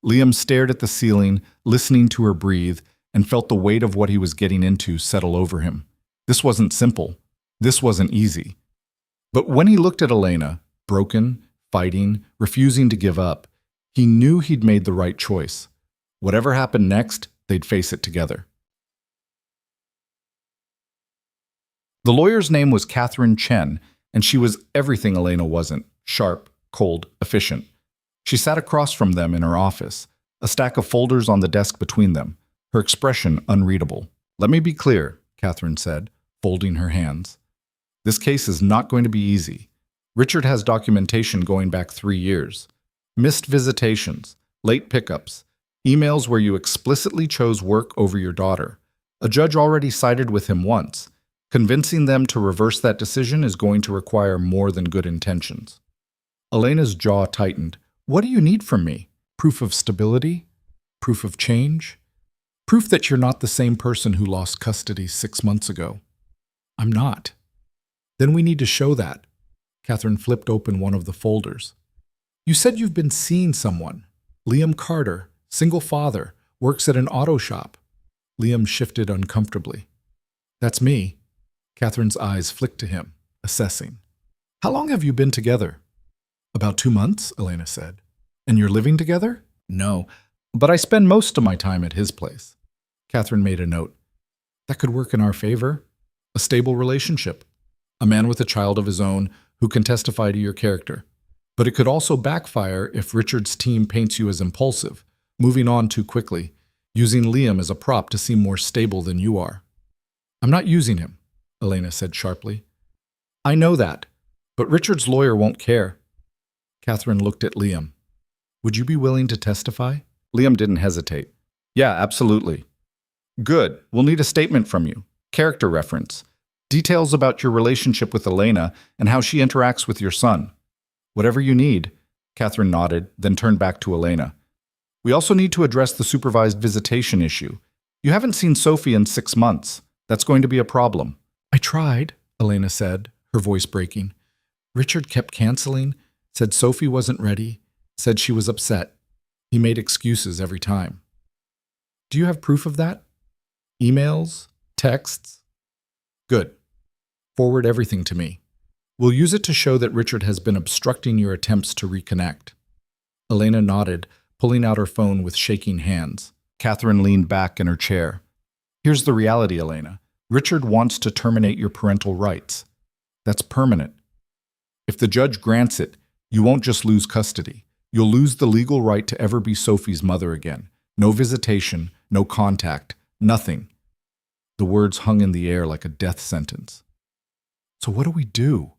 Liam stared at the ceiling, listening to her breathe, and felt the weight of what he was getting into settle over him. This wasn't simple. This wasn't easy. But when he looked at Elena, broken, fighting, refusing to give up, he knew he'd made the right choice. Whatever happened next, they'd face it together. The lawyer's name was Catherine Chen, and she was everything Elena wasn't: sharp, cold, efficient. She sat across from them in her office, a stack of folders on the desk between them, her expression unreadable. "Let me be clear," Catherine said, folding her hands. "This case is not going to be easy. Richard has documentation going back 3 years. Missed visitations, late pickups, emails where you explicitly chose work over your daughter. A judge already sided with him once. Convincing them to reverse that decision is going to require more than good intentions. Elena's jaw tightened. What do you need from me? Proof of stability? Proof of change? Proof that you're not the same person who lost custody 6 months ago. I'm not. Then we need to show that. Catherine flipped open one of the folders. You said you've been seeing someone. Liam Carter, single father, works at an auto shop. Liam shifted uncomfortably. That's me. Catherine's eyes flicked to him, assessing. How long have you been together? About 2 months, Elena said. And you're living together? No, but I spend most of my time at his place. Catherine made a note. That could work in our favor. A stable relationship. A man with a child of his own who can testify to your character. But it could also backfire if Richard's team paints you as impulsive, moving on too quickly, using Liam as a prop to seem more stable than you are. I'm not using him, Elena said sharply. I know that, but Richard's lawyer won't care. Catherine looked at Liam. Would you be willing to testify? Liam didn't hesitate. Yeah, absolutely. Good. We'll need a statement from you. Character reference. Details about your relationship with Elena and how she interacts with your son. Whatever you need. Catherine nodded, then turned back to Elena. We also need to address the supervised visitation issue. You haven't seen Sophie in 6 months. That's going to be a problem. I tried, Elena said, her voice breaking. Richard kept canceling, said Sophie wasn't ready, said she was upset. He made excuses every time. Do you have proof of that? Emails? Texts? Good. Forward everything to me. We'll use it to show that Richard has been obstructing your attempts to reconnect. Elena nodded, pulling out her phone with shaking hands. Catherine leaned back in her chair. Here's the reality, Elena. Richard wants to terminate your parental rights. That's permanent. If the judge grants it, you won't just lose custody. You'll lose the legal right to ever be Sophie's mother again. No visitation, no contact, nothing. The words hung in the air like a death sentence. So what do we do?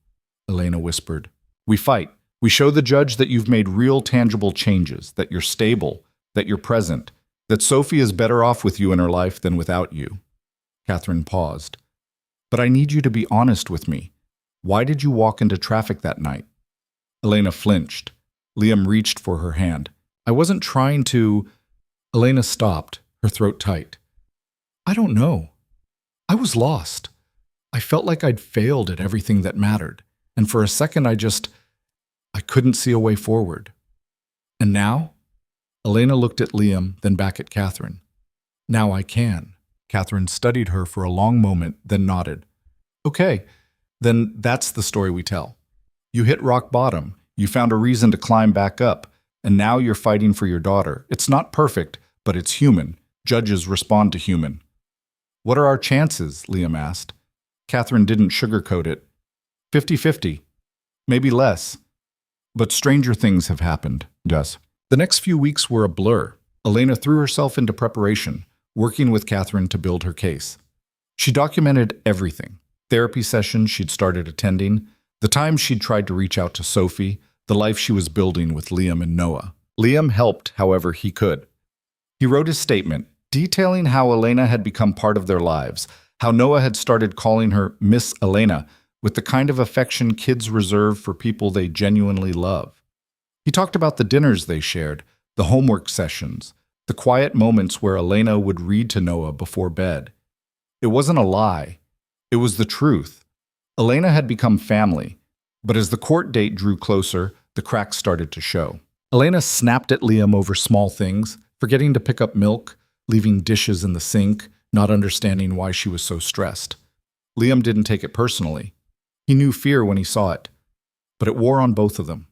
Elena whispered. We fight. We show the judge that you've made real tangible changes, that you're stable, that you're present, that Sophie is better off with you in her life than without you. Catherine paused. But I need you to be honest with me. Why did you walk into traffic that night? Elena flinched. Liam reached for her hand. I wasn't trying to... Elena stopped, her throat tight. I don't know. I was lost. I felt like I'd failed at everything that mattered. And for a second I couldn't see a way forward. And now? Elena looked at Liam, then back at Catherine. Now I can. Catherine studied her for a long moment, then nodded. Okay, then that's the story we tell. You hit rock bottom, you found a reason to climb back up, and now you're fighting for your daughter. It's not perfect, but it's human. Judges respond to human. What are our chances? Liam asked. Catherine didn't sugarcoat it. 50-50. Maybe less. But stranger things have happened, Gus. The next few weeks were a blur. Elena threw herself into preparation, working with Catherine to build her case. She documented everything. Therapy sessions she'd started attending, the times she'd tried to reach out to Sophie, the life she was building with Liam and Noah. Liam helped however he could. He wrote his statement, detailing how Elena had become part of their lives, how Noah had started calling her Miss Elena, with the kind of affection kids reserve for people they genuinely love. He talked about the dinners they shared, the homework sessions, the quiet moments where Elena would read to Noah before bed. It wasn't a lie. It was the truth. Elena had become family, but as the court date drew closer, the cracks started to show. Elena snapped at Liam over small things, forgetting to pick up milk, leaving dishes in the sink, not understanding why she was so stressed. Liam didn't take it personally. He knew fear when he saw it, but it wore on both of them.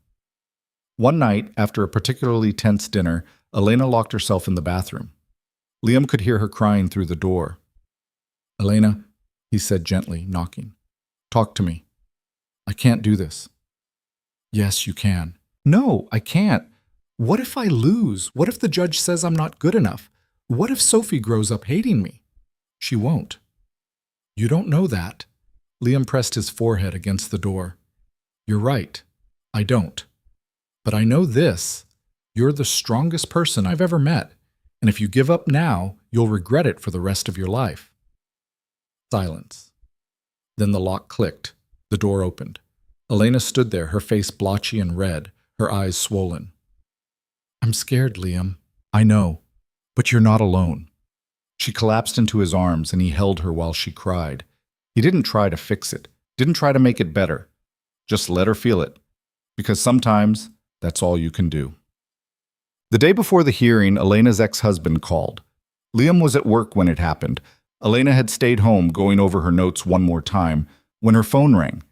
One night, after a particularly tense dinner, Elena locked herself in the bathroom. Liam could hear her crying through the door. Elena, he said gently, knocking. Talk to me. I can't do this. Yes, you can. No, I can't. What if I lose? What if the judge says I'm not good enough? What if Sophie grows up hating me? She won't. You don't know that. Liam pressed his forehead against the door. You're right. I don't. But I know this. You're the strongest person I've ever met, and if you give up now, you'll regret it for the rest of your life. Silence. Then the lock clicked. The door opened. Elena stood there, her face blotchy and red, her eyes swollen. "I'm scared, Liam." "I know, but you're not alone." She collapsed into his arms and he held her while she cried. He didn't try to fix it, didn't try to make it better. Just let her feel it, because sometimes that's all you can do. The day before the hearing, Elena's ex-husband called. Liam was at work when it happened. Elena had stayed home going over her notes one more time when her phone rang.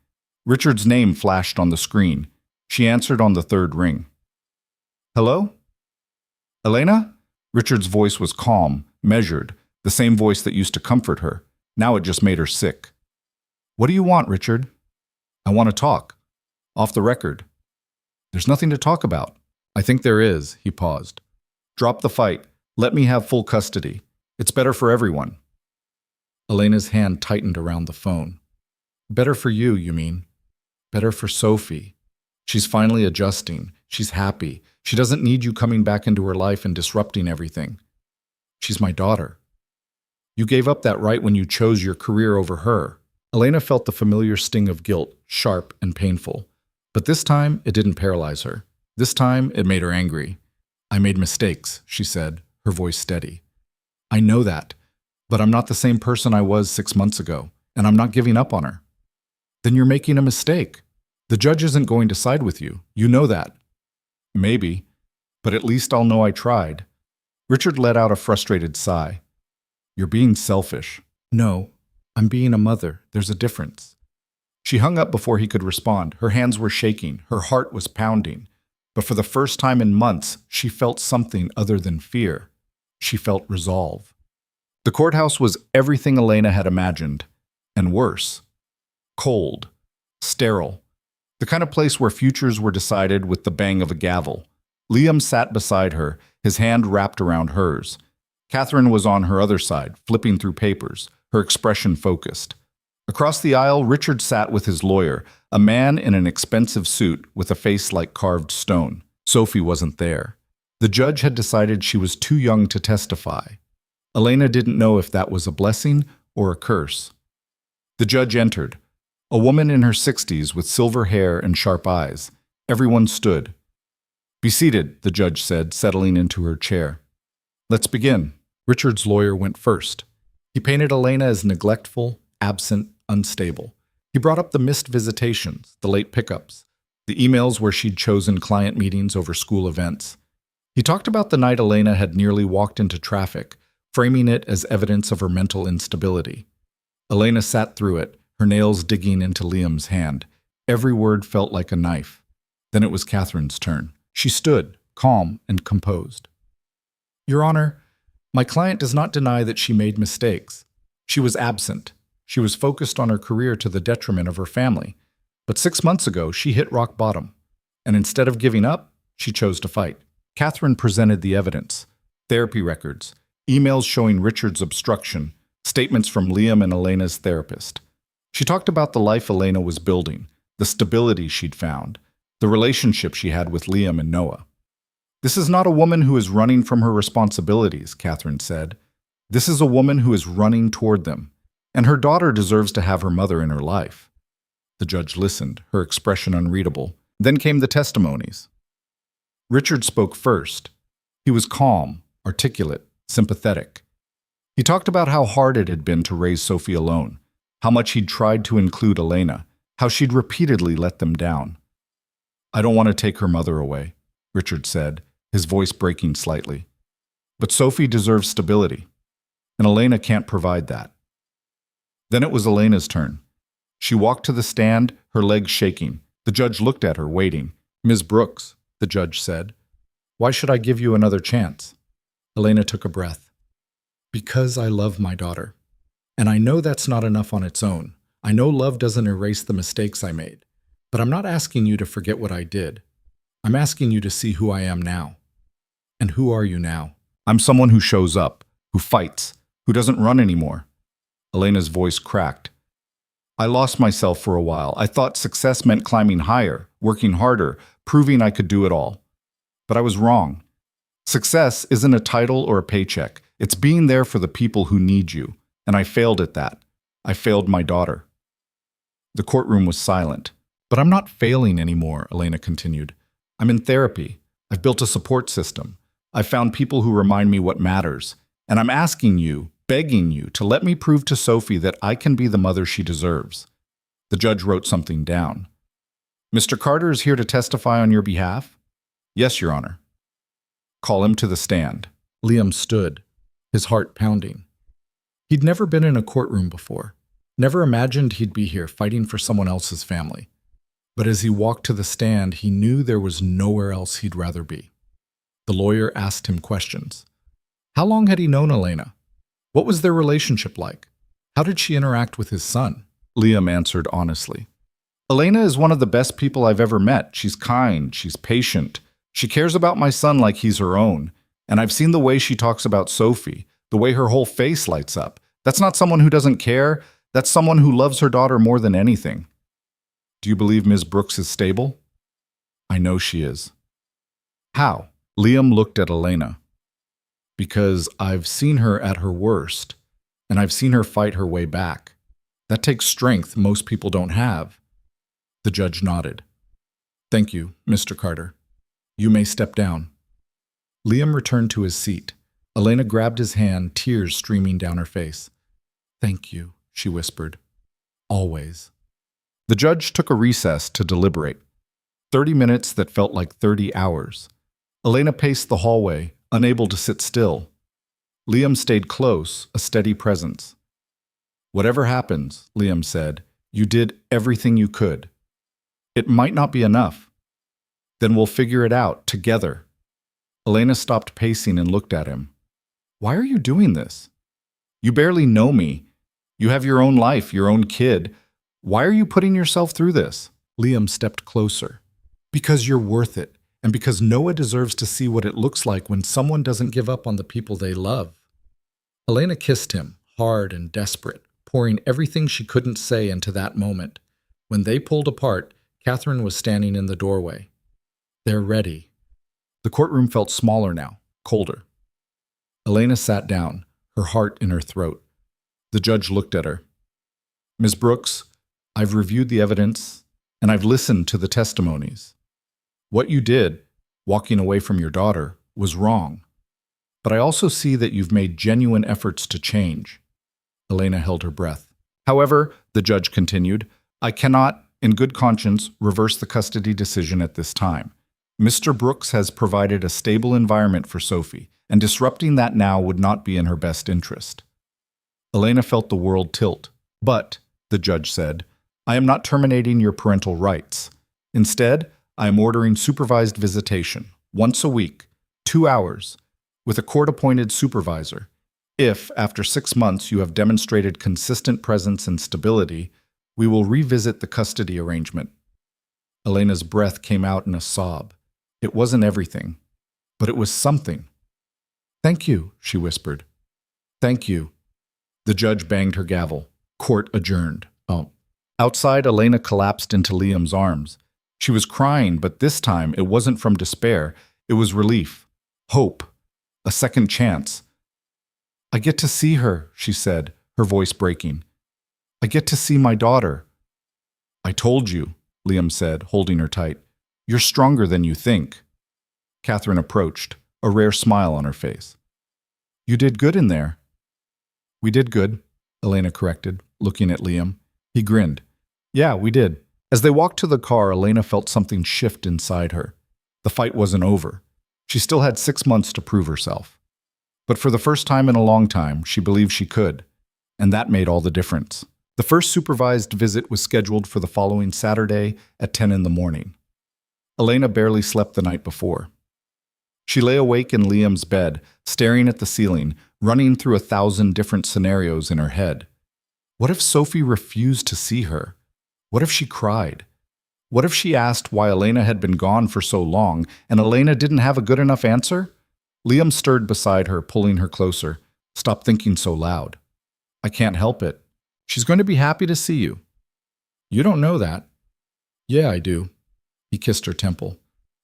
Richard's name flashed on the screen. She answered on the third ring. "Hello? Elena?" Richard's voice was calm, measured, the same voice that used to comfort her. Now it just made her sick. "What do you want, Richard?" "I want to talk. Off the record." "There's nothing to talk about." "I think there is," he paused. "Drop the fight. Let me have full custody. It's better for everyone." Elena's hand tightened around the phone. "Better for you, you mean?" "Better for Sophie. She's finally adjusting. She's happy. She doesn't need you coming back into her life and disrupting everything. She's my daughter. You gave up that right when you chose your career over her." Elena felt the familiar sting of guilt, sharp and painful. But this time, it didn't paralyze her. This time, it made her angry. "I made mistakes," she said, her voice steady. "I know that, but I'm not the same person I was 6 months ago, and I'm not giving up on her." "Then you're making a mistake. The judge isn't going to side with you. You know that." "Maybe, but at least I'll know I tried." Richard let out a frustrated sigh. "You're being selfish." "No, I'm being a mother. There's a difference." She hung up before he could respond. Her hands were shaking. Her heart was pounding. But for the first time in months, she felt something other than fear. She felt resolve. The courthouse was everything Elena had imagined, and worse. Cold, sterile, the kind of place where futures were decided with the bang of a gavel. Liam sat beside her, his hand wrapped around hers. Catherine was on her other side, flipping through papers, her expression focused. Across the aisle, Richard sat with his lawyer, a man in an expensive suit with a face like carved stone. Sophie wasn't there. The judge had decided she was too young to testify. Elena didn't know if that was a blessing or a curse. The judge entered, a woman in her 60s with silver hair and sharp eyes. Everyone stood. "Be seated," the judge said, settling into her chair. "Let's begin." Richard's lawyer went first. He painted Elena as neglectful, absent, unstable. He brought up the missed visitations, the late pickups, the emails where she'd chosen client meetings over school events. He talked about the night Elena had nearly walked into traffic, framing it as evidence of her mental instability. Elena sat through it, her nails digging into Liam's hand. Every word felt like a knife. Then it was Catherine's turn. She stood, calm and composed. "Your Honor, my client does not deny that she made mistakes. She was absent. She was focused on her career to the detriment of her family. But 6 months ago, she hit rock bottom. And instead of giving up, she chose to fight." Catherine presented the evidence. Therapy records, emails showing Richard's obstruction, statements from Liam and Elena's therapist. She talked about the life Elena was building, the stability she'd found, the relationship she had with Liam and Noah. "This is not a woman who is running from her responsibilities," Catherine said. "This is a woman who is running toward them. And her daughter deserves to have her mother in her life." The judge listened, her expression unreadable. Then came the testimonies. Richard spoke first. He was calm, articulate, sympathetic. He talked about how hard it had been to raise Sophie alone, how much he'd tried to include Elena, how she'd repeatedly let them down. "I don't want to take her mother away," Richard said, his voice breaking slightly. "But Sophie deserves stability, and Elena can't provide that." Then it was Elena's turn. She walked to the stand, her legs shaking. The judge looked at her, waiting. "Ms. Brooks," the judge said, "why should I give you another chance?" Elena took a breath. "Because I love my daughter. And I know that's not enough on its own. I know love doesn't erase the mistakes I made. But I'm not asking you to forget what I did. I'm asking you to see who I am now." "And who are you now?" "I'm someone who shows up, who fights, who doesn't run anymore." Elena's voice cracked. "I lost myself for a while. I thought success meant climbing higher, working harder, proving I could do it all. But I was wrong. Success isn't a title or a paycheck. It's being there for the people who need you. And I failed at that. I failed my daughter." The courtroom was silent. But I'm not failing anymore, Elena continued. I'm in therapy. I've built a support system. I've found people who remind me what matters. And I'm asking you, begging you, to let me prove to Sophie that I can be the mother she deserves. The judge wrote something down. Mr. Carter is here to testify on your behalf? Yes, Your Honor. Call him to the stand. Liam stood, his heart pounding. He'd never been in a courtroom before, never imagined he'd be here fighting for someone else's family. But as he walked to the stand, he knew there was nowhere else he'd rather be. The lawyer asked him questions. How long had he known Elena? What was their relationship like? How did she interact with his son? Liam answered honestly. Elena is one of the best people I've ever met. She's kind, she's patient. She cares about my son like he's her own. And I've seen the way she talks about Sophie, the way her whole face lights up. That's not someone who doesn't care. That's someone who loves her daughter more than anything. Do you believe Ms. Brooks is stable? I know she is. How? Liam looked at Elena. Because I've seen her at her worst, and I've seen her fight her way back. That takes strength most people don't have. The judge nodded. Thank you, Mr. Carter. You may step down. Liam returned to his seat. Elena grabbed his hand, tears streaming down her face. Thank you, she whispered. Always. The judge took a recess to deliberate. 30 minutes that felt like 30 hours. Elena paced the hallway, unable to sit still. Liam stayed close, a steady presence. Whatever happens, Liam said, you did everything you could. It might not be enough. Then we'll figure it out, together. Elena stopped pacing and looked at him. Why are you doing this? You barely know me. You have your own life, your own kid. Why are you putting yourself through this? Liam stepped closer. Because you're worth it, and because Noah deserves to see what it looks like when someone doesn't give up on the people they love. Elena kissed him, hard and desperate, pouring everything she couldn't say into that moment. When they pulled apart, Catherine was standing in the doorway. They're ready. The courtroom felt smaller now, colder. Elena sat down, her heart in her throat. The judge looked at her. Ms. Brooks, I've reviewed the evidence, and I've listened to the testimonies. What you did, walking away from your daughter, was wrong. But I also see that you've made genuine efforts to change. Elena held her breath. However, the judge continued, I cannot, in good conscience, reverse the custody decision at this time. Mr. Brooks has provided a stable environment for Sophie, and disrupting that now would not be in her best interest. Elena felt the world tilt. But, the judge said, I am not terminating your parental rights. Instead, I am ordering supervised visitation, once a week, 2 hours, with a court-appointed supervisor. If, after 6 months, you have demonstrated consistent presence and stability, we will revisit the custody arrangement. Elena's breath came out in a sob. It wasn't everything, but it was something. Thank you, she whispered. Thank you. The judge banged her gavel. Court adjourned. Oh. Outside, Elena collapsed into Liam's arms. She was crying, but this time it wasn't from despair. It was relief, hope, a second chance. I get to see her, she said, her voice breaking. I get to see my daughter. I told you, Liam said, holding her tight. You're stronger than you think. Catherine approached, a rare smile on her face. You did good in there. We did good, Elena corrected, looking at Liam. He grinned. Yeah, we did. As they walked to the car, Elena felt something shift inside her. The fight wasn't over. She still had 6 months to prove herself. But for the first time in a long time, she believed she could. And that made all the difference. The first supervised visit was scheduled for the following Saturday at 10 in the morning. Elena barely slept the night before. She lay awake in Liam's bed, staring at the ceiling, running through 1,000 different scenarios in her head. What if Sophie refused to see her? What if she cried? What if she asked why Elena had been gone for so long, and Elena didn't have a good enough answer? Liam stirred beside her, pulling her closer. Stop thinking so loud. I can't help it. She's going to be happy to see you. You don't know that. Yeah, I do. He kissed her temple.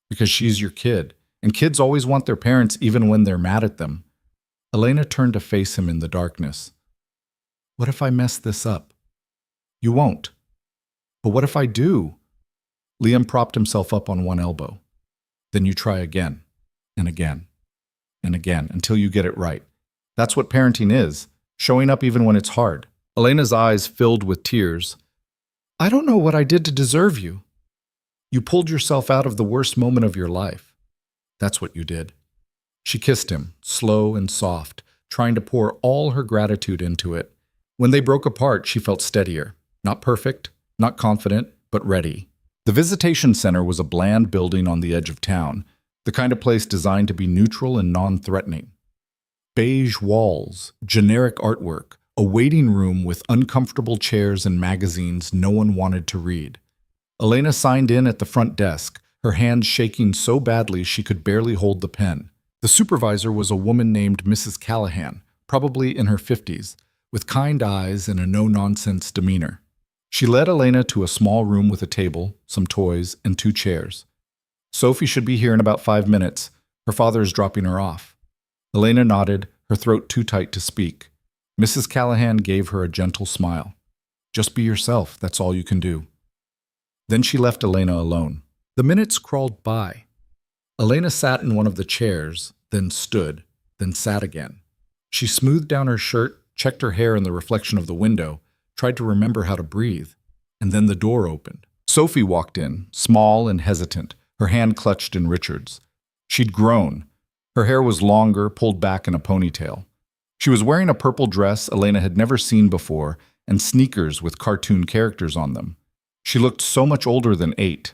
Because she's your kid, and kids always want their parents even when they're mad at them. Elena turned to face him in the darkness. What if I mess this up? You won't. But what if I do? Liam propped himself up on one elbow. Then you try again, and again, and again, until you get it right. That's what parenting is, showing up even when it's hard. Elena's eyes filled with tears. I don't know what I did to deserve you. You pulled yourself out of the worst moment of your life. That's what you did. She kissed him, slow and soft, trying to pour all her gratitude into it. When they broke apart, she felt steadier. Not perfect, not confident, but ready. The visitation center was a bland building on the edge of town, the kind of place designed to be neutral and non-threatening. Beige walls, generic artwork, a waiting room with uncomfortable chairs and magazines no one wanted to read. Elena signed in at the front desk, her hands shaking so badly she could barely hold the pen. The supervisor was a woman named Mrs. Callahan, probably in her 50s, with kind eyes and a no-nonsense demeanor. She led Elena to a small room with a table, some toys, and 2 chairs. Sophie should be here in about 5 minutes. Her father is dropping her off. Elena nodded, her throat too tight to speak. Mrs. Callahan gave her a gentle smile. Just be yourself, that's all you can do. Then she left Elena alone. The minutes crawled by. Elena sat in one of the chairs, then stood, then sat again. She smoothed down her shirt, checked her hair in the reflection of the window, tried to remember how to breathe, and then the door opened. Sophie walked in, small and hesitant, her hand clutched in Richard's. She'd grown. Her hair was longer, pulled back in a ponytail. She was wearing a purple dress Elena had never seen before and sneakers with cartoon characters on them. She looked so much older than 8,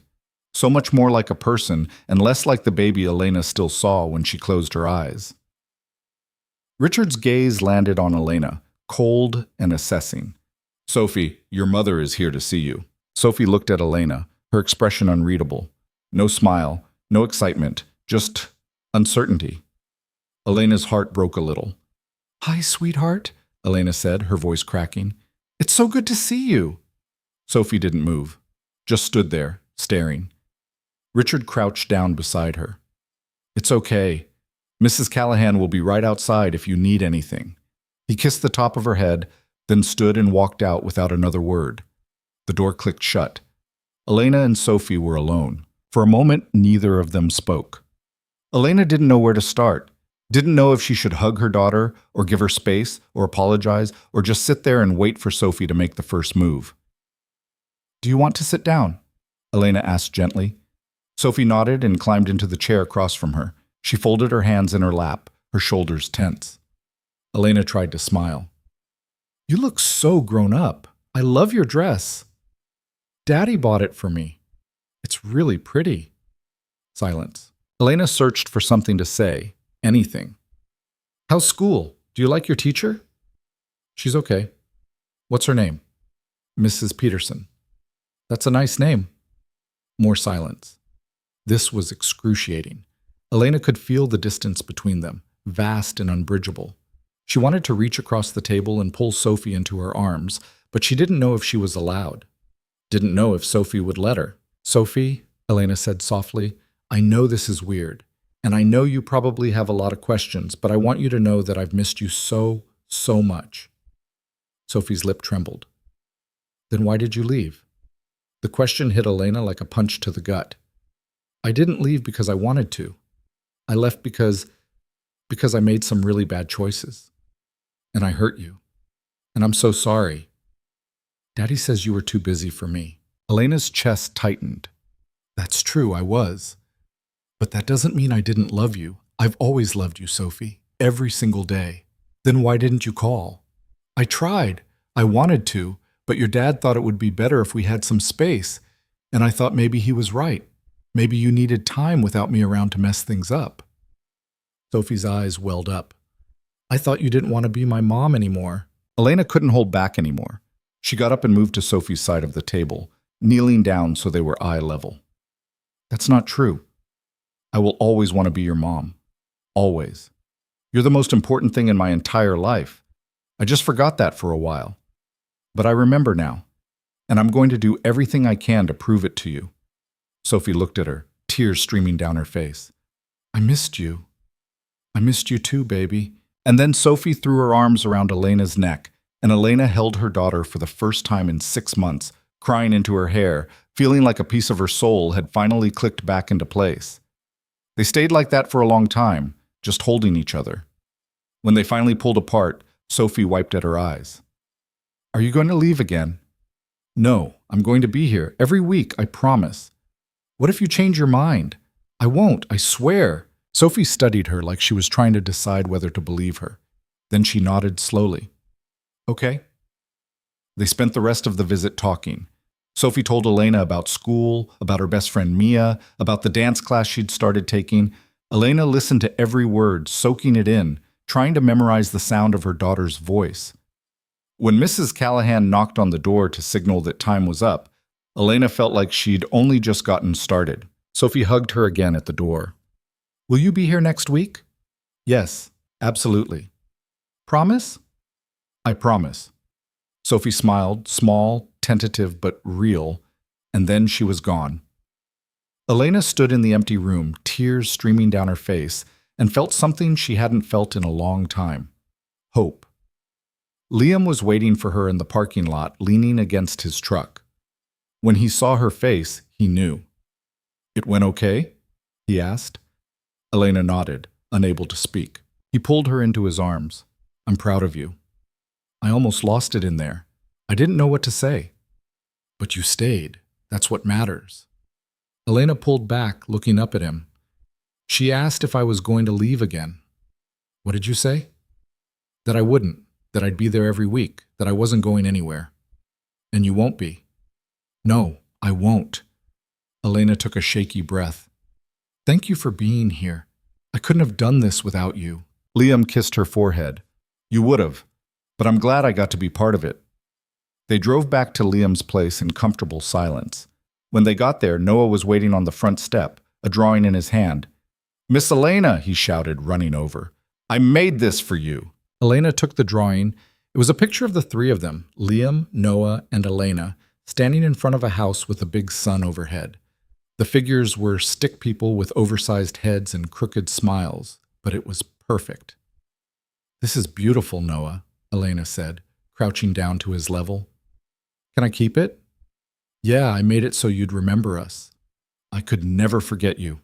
so much more like a person and less like the baby Elena still saw when she closed her eyes. Richard's gaze landed on Elena, cold and assessing. Sophie, your mother is here to see you. Sophie looked at Elena, her expression unreadable. No smile, no excitement, just uncertainty. Elena's heart broke a little. Hi, sweetheart, Elena said, her voice cracking. It's so good to see you. Sophie didn't move, just stood there, staring. Richard crouched down beside her. It's okay. Mrs. Callahan will be right outside if you need anything. He kissed the top of her head, then stood and walked out without another word. The door clicked shut. Elena and Sophie were alone. For a moment, neither of them spoke. Elena didn't know where to start, didn't know if she should hug her daughter, or give her space, or apologize, or just sit there and wait for Sophie to make the first move. Do you want to sit down? Elena asked gently. Sophie nodded and climbed into the chair across from her. She folded her hands in her lap, her shoulders tense. Elena tried to smile. You look so grown up. I love your dress. Daddy bought it for me. It's really pretty. Silence. Elena searched for something to say, anything. How's school? Do you like your teacher? She's okay. What's her name? Mrs. Peterson. That's a nice name. More silence. This was excruciating. Elena could feel the distance between them, vast and unbridgeable. She wanted to reach across the table and pull Sophie into her arms, but she didn't know if she was allowed. Didn't know if Sophie would let her. Sophie, Elena said softly, I know this is weird, and I know you probably have a lot of questions, but I want you to know that I've missed you so much. Sophie's lip trembled. Then why did you leave? The question hit Elena like a punch to the gut. I didn't leave because I wanted to. I left because I made some really bad choices. And I hurt you. And I'm so sorry. Daddy says you were too busy for me. Elena's chest tightened. That's true, I was. But that doesn't mean I didn't love you. I've always loved you, Sophie. Every single day. Then why didn't you call? I tried. I wanted to. But your dad thought it would be better if we had some space. And I thought maybe he was right. Maybe you needed time without me around to mess things up. Sophie's eyes welled up. I thought you didn't want to be my mom anymore. Elena couldn't hold back anymore. She got up and moved to Sophie's side of the table, kneeling down so they were eye level. That's not true. I will always want to be your mom. Always. You're the most important thing in my entire life. I just forgot that for a while. But I remember now, and I'm going to do everything I can to prove it to you. Sophie looked at her, tears streaming down her face. I missed you. I missed you too, baby. And then Sophie threw her arms around Elena's neck, and Elena held her daughter for the first time in 6 months, crying into her hair, feeling like a piece of her soul had finally clicked back into place. They stayed like that for a long time, just holding each other. When they finally pulled apart, Sophie wiped at her eyes. "Are you going to leave again?" "No, I'm going to be here every week, I promise." "What if you change your mind?" "I won't, I swear." Sophie studied her like she was trying to decide whether to believe her. Then she nodded slowly. "Okay." They spent the rest of the visit talking. Sophie told Elena about school, about her best friend Mia, about the dance class she'd started taking. Elena listened to every word, soaking it in, trying to memorize the sound of her daughter's voice. When Mrs. Callahan knocked on the door to signal that time was up, Elena felt like she'd only just gotten started. Sophie hugged her again at the door. "Will you be here next week?" "Yes, absolutely." "Promise?" "I promise." Sophie smiled, small, tentative, but real, and then she was gone. Elena stood in the empty room, tears streaming down her face, and felt something she hadn't felt in a long time. Hope. Liam was waiting for her in the parking lot, leaning against his truck. When he saw her face, he knew. "It went okay?" he asked. Elena nodded, unable to speak. He pulled her into his arms. "I'm proud of you." "I almost lost it in there. I didn't know what to say." "But you stayed. That's what matters." Elena pulled back, looking up at him. "She asked if I was going to leave again." "What did you say?" "That I wouldn't, that I'd be there every week, that I wasn't going anywhere." "And you won't be?" "No, I won't." Elena took a shaky breath. "Thank you for being here. I couldn't have done this without you." Liam kissed her forehead. "You would have, but I'm glad I got to be part of it." They drove back to Liam's place in comfortable silence. When they got there, Noah was waiting on the front step, a drawing in his hand. "Miss Elena," he shouted, running over. "I made this for you." Elena took the drawing. It was a picture of the three of them, Liam, Noah, and Elena, standing in front of a house with a big sun overhead. The figures were stick people with oversized heads and crooked smiles, but it was perfect. "This is beautiful, Noah," Elena said, crouching down to his level. "Can I keep it?" "Yeah, I made it so you'd remember us. I could never forget you."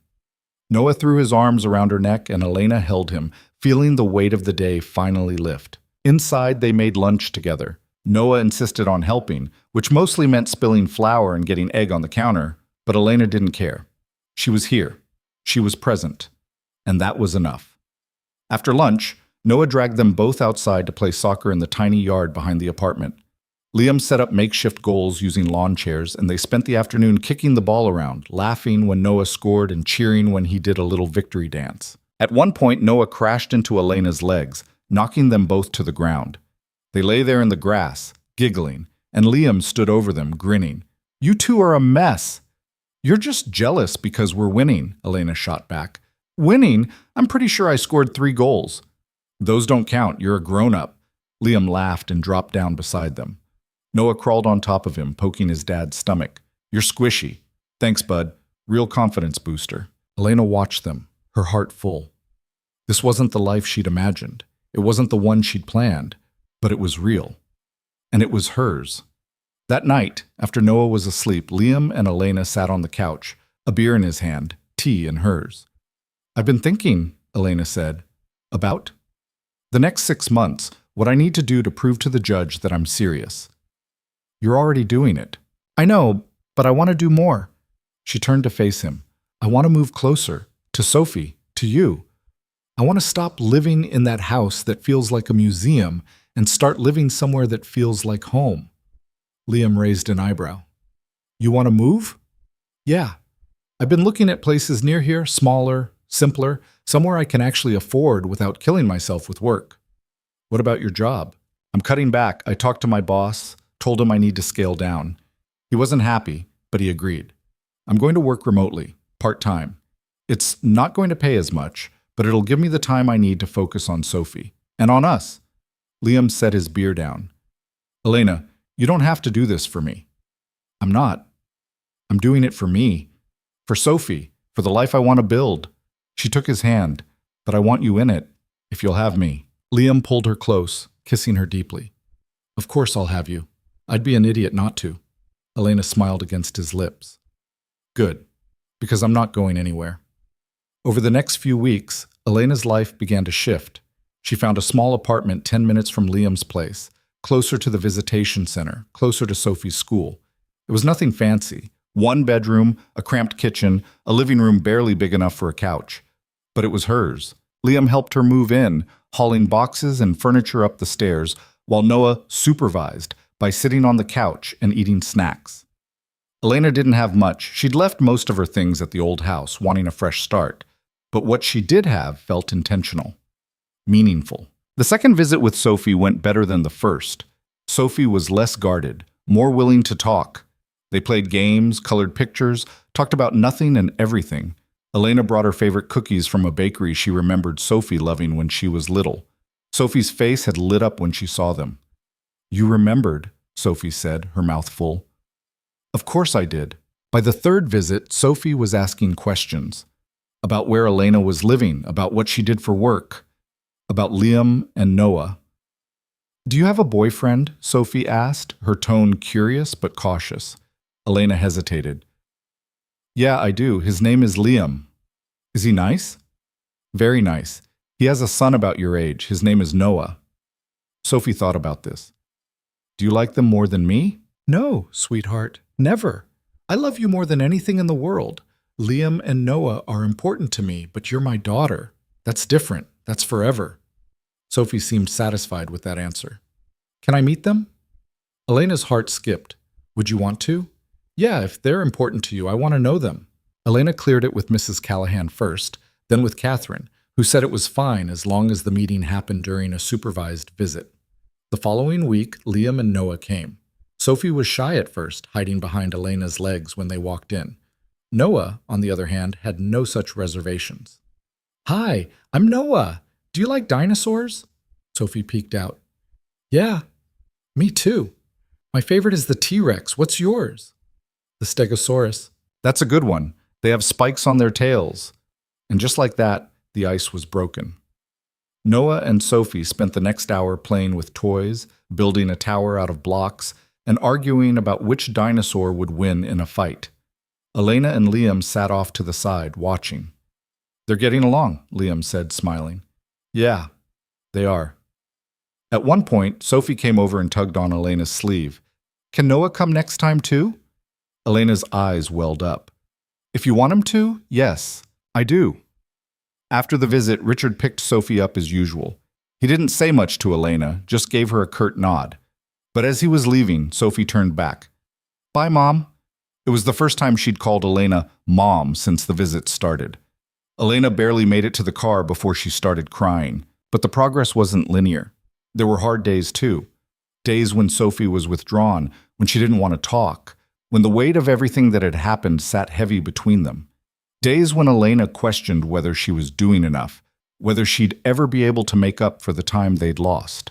Noah threw his arms around her neck and Elena held him, feeling the weight of the day finally lift. Inside, they made lunch together. Noah insisted on helping, which mostly meant spilling flour and getting egg on the counter, but Elena didn't care. She was here. She was present. And that was enough. After lunch, Noah dragged them both outside to play soccer in the tiny yard behind the apartment. Liam set up makeshift goals using lawn chairs, and they spent the afternoon kicking the ball around, laughing when Noah scored and cheering when he did a little victory dance. At one point, Noah crashed into Elena's legs, knocking them both to the ground. They lay there in the grass, giggling, and Liam stood over them, grinning. "You two are a mess." "You're just jealous because we're winning," Elena shot back. "Winning? I'm pretty sure I scored 3 goals." "Those don't count. You're a grown-up." Liam laughed and dropped down beside them. Noah crawled on top of him, poking his dad's stomach. "You're squishy." "Thanks, bud. Real confidence booster." Elena watched them, her heart full. This wasn't the life she'd imagined. It wasn't the one she'd planned, but it was real. And it was hers. That night, after Noah was asleep, Liam and Elena sat on the couch, a beer in his hand, tea in hers. "I've been thinking," Elena said, "about the next 6 months, what I need to do to prove to the judge that I'm serious." "You're already doing it." "I know, but I want to do more." She turned to face him. "I want to move closer, to Sophie, to you. I want to stop living in that house that feels like a museum and start living somewhere that feels like home." Liam raised an eyebrow. "You want to move?" "Yeah. I've been looking at places near here, smaller, simpler, somewhere I can actually afford without killing myself with work." "What about your job?" "I'm cutting back. I talked to my boss, told him I need to scale down. He wasn't happy, but he agreed. I'm going to work remotely, part-time. It's not going to pay as much, but it'll give me the time I need to focus on Sophie. And on us." Liam set his beer down. "Elena, you don't have to do this for me." "I'm not. I'm doing it for me. For Sophie, for the life I want to build." She took his hand. "But I want you in it, if you'll have me." Liam pulled her close, kissing her deeply. "Of course I'll have you. I'd be an idiot not to." Elena smiled against his lips. Good, because I'm not going anywhere. Over the next few weeks, Elena's life began to shift. She found a small apartment 10 minutes from Liam's place, closer to the visitation center, closer to Sophie's school. It was nothing fancy. One bedroom, a cramped kitchen, a living room barely big enough for a couch. But it was hers. Liam helped her move in, hauling boxes and furniture up the stairs, while Noah supervised by sitting on the couch and eating snacks. Elena didn't have much. She'd left most of her things at the old house, wanting a fresh start. But what she did have felt intentional, meaningful. The second visit with Sophie went better than the first. Sophie was less guarded, more willing to talk. They played games, colored pictures, talked about nothing and everything. Elena brought her favorite cookies from a bakery she remembered Sophie loving when she was little. Sophie's face had lit up when she saw them. "You remembered," Sophie said, her mouth full. "Of course I did." By the third visit, Sophie was asking questions about where Elena was living, about what she did for work, about Liam and Noah. "Do you have a boyfriend?" Sophie asked, her tone curious but cautious. Elena hesitated. "Yeah, I do. His name is Liam." "Is he nice?" "Very nice. He has a son about your age. His name is Noah." Sophie thought about this. "Do you like them more than me?" "No, sweetheart, never. I love you more than anything in the world. Liam and Noah are important to me, but you're my daughter. That's different. That's forever." Sophie seemed satisfied with that answer. "Can I meet them?" Elena's heart skipped. "Would you want to?" "Yeah, if they're important to you, I want to know them." Elena cleared it with Mrs. Callahan first, then with Catherine, who said it was fine as long as the meeting happened during a supervised visit. The following week, Liam and Noah came. Sophie was shy at first, hiding behind Elena's legs when they walked in. Noah, on the other hand, had no such reservations. "Hi, I'm Noah. Do you like dinosaurs?" Sophie peeked out. "Yeah, me too. My favorite is the T-Rex. What's yours?" "The Stegosaurus." "That's a good one. They have spikes on their tails." And just like that, the ice was broken. Noah and Sophie spent the next hour playing with toys, building a tower out of blocks, and arguing about which dinosaur would win in a fight. Elena and Liam sat off to the side, watching. "They're getting along," Liam said, smiling. "Yeah, they are." At one point, Sophie came over and tugged on Elena's sleeve. "Can Noah come next time too?" Elena's eyes welled up. "If you want him to, yes, I do." After the visit, Richard picked Sophie up as usual. He didn't say much to Elena, just gave her a curt nod. But as he was leaving, Sophie turned back. "Bye, Mom." It was the first time she'd called Elena Mom since the visit started. Elena barely made it to the car before she started crying, but the progress wasn't linear. There were hard days too. Days when Sophie was withdrawn, when she didn't want to talk, when the weight of everything that had happened sat heavy between them. Days when Elena questioned whether she was doing enough, whether she'd ever be able to make up for the time they'd lost.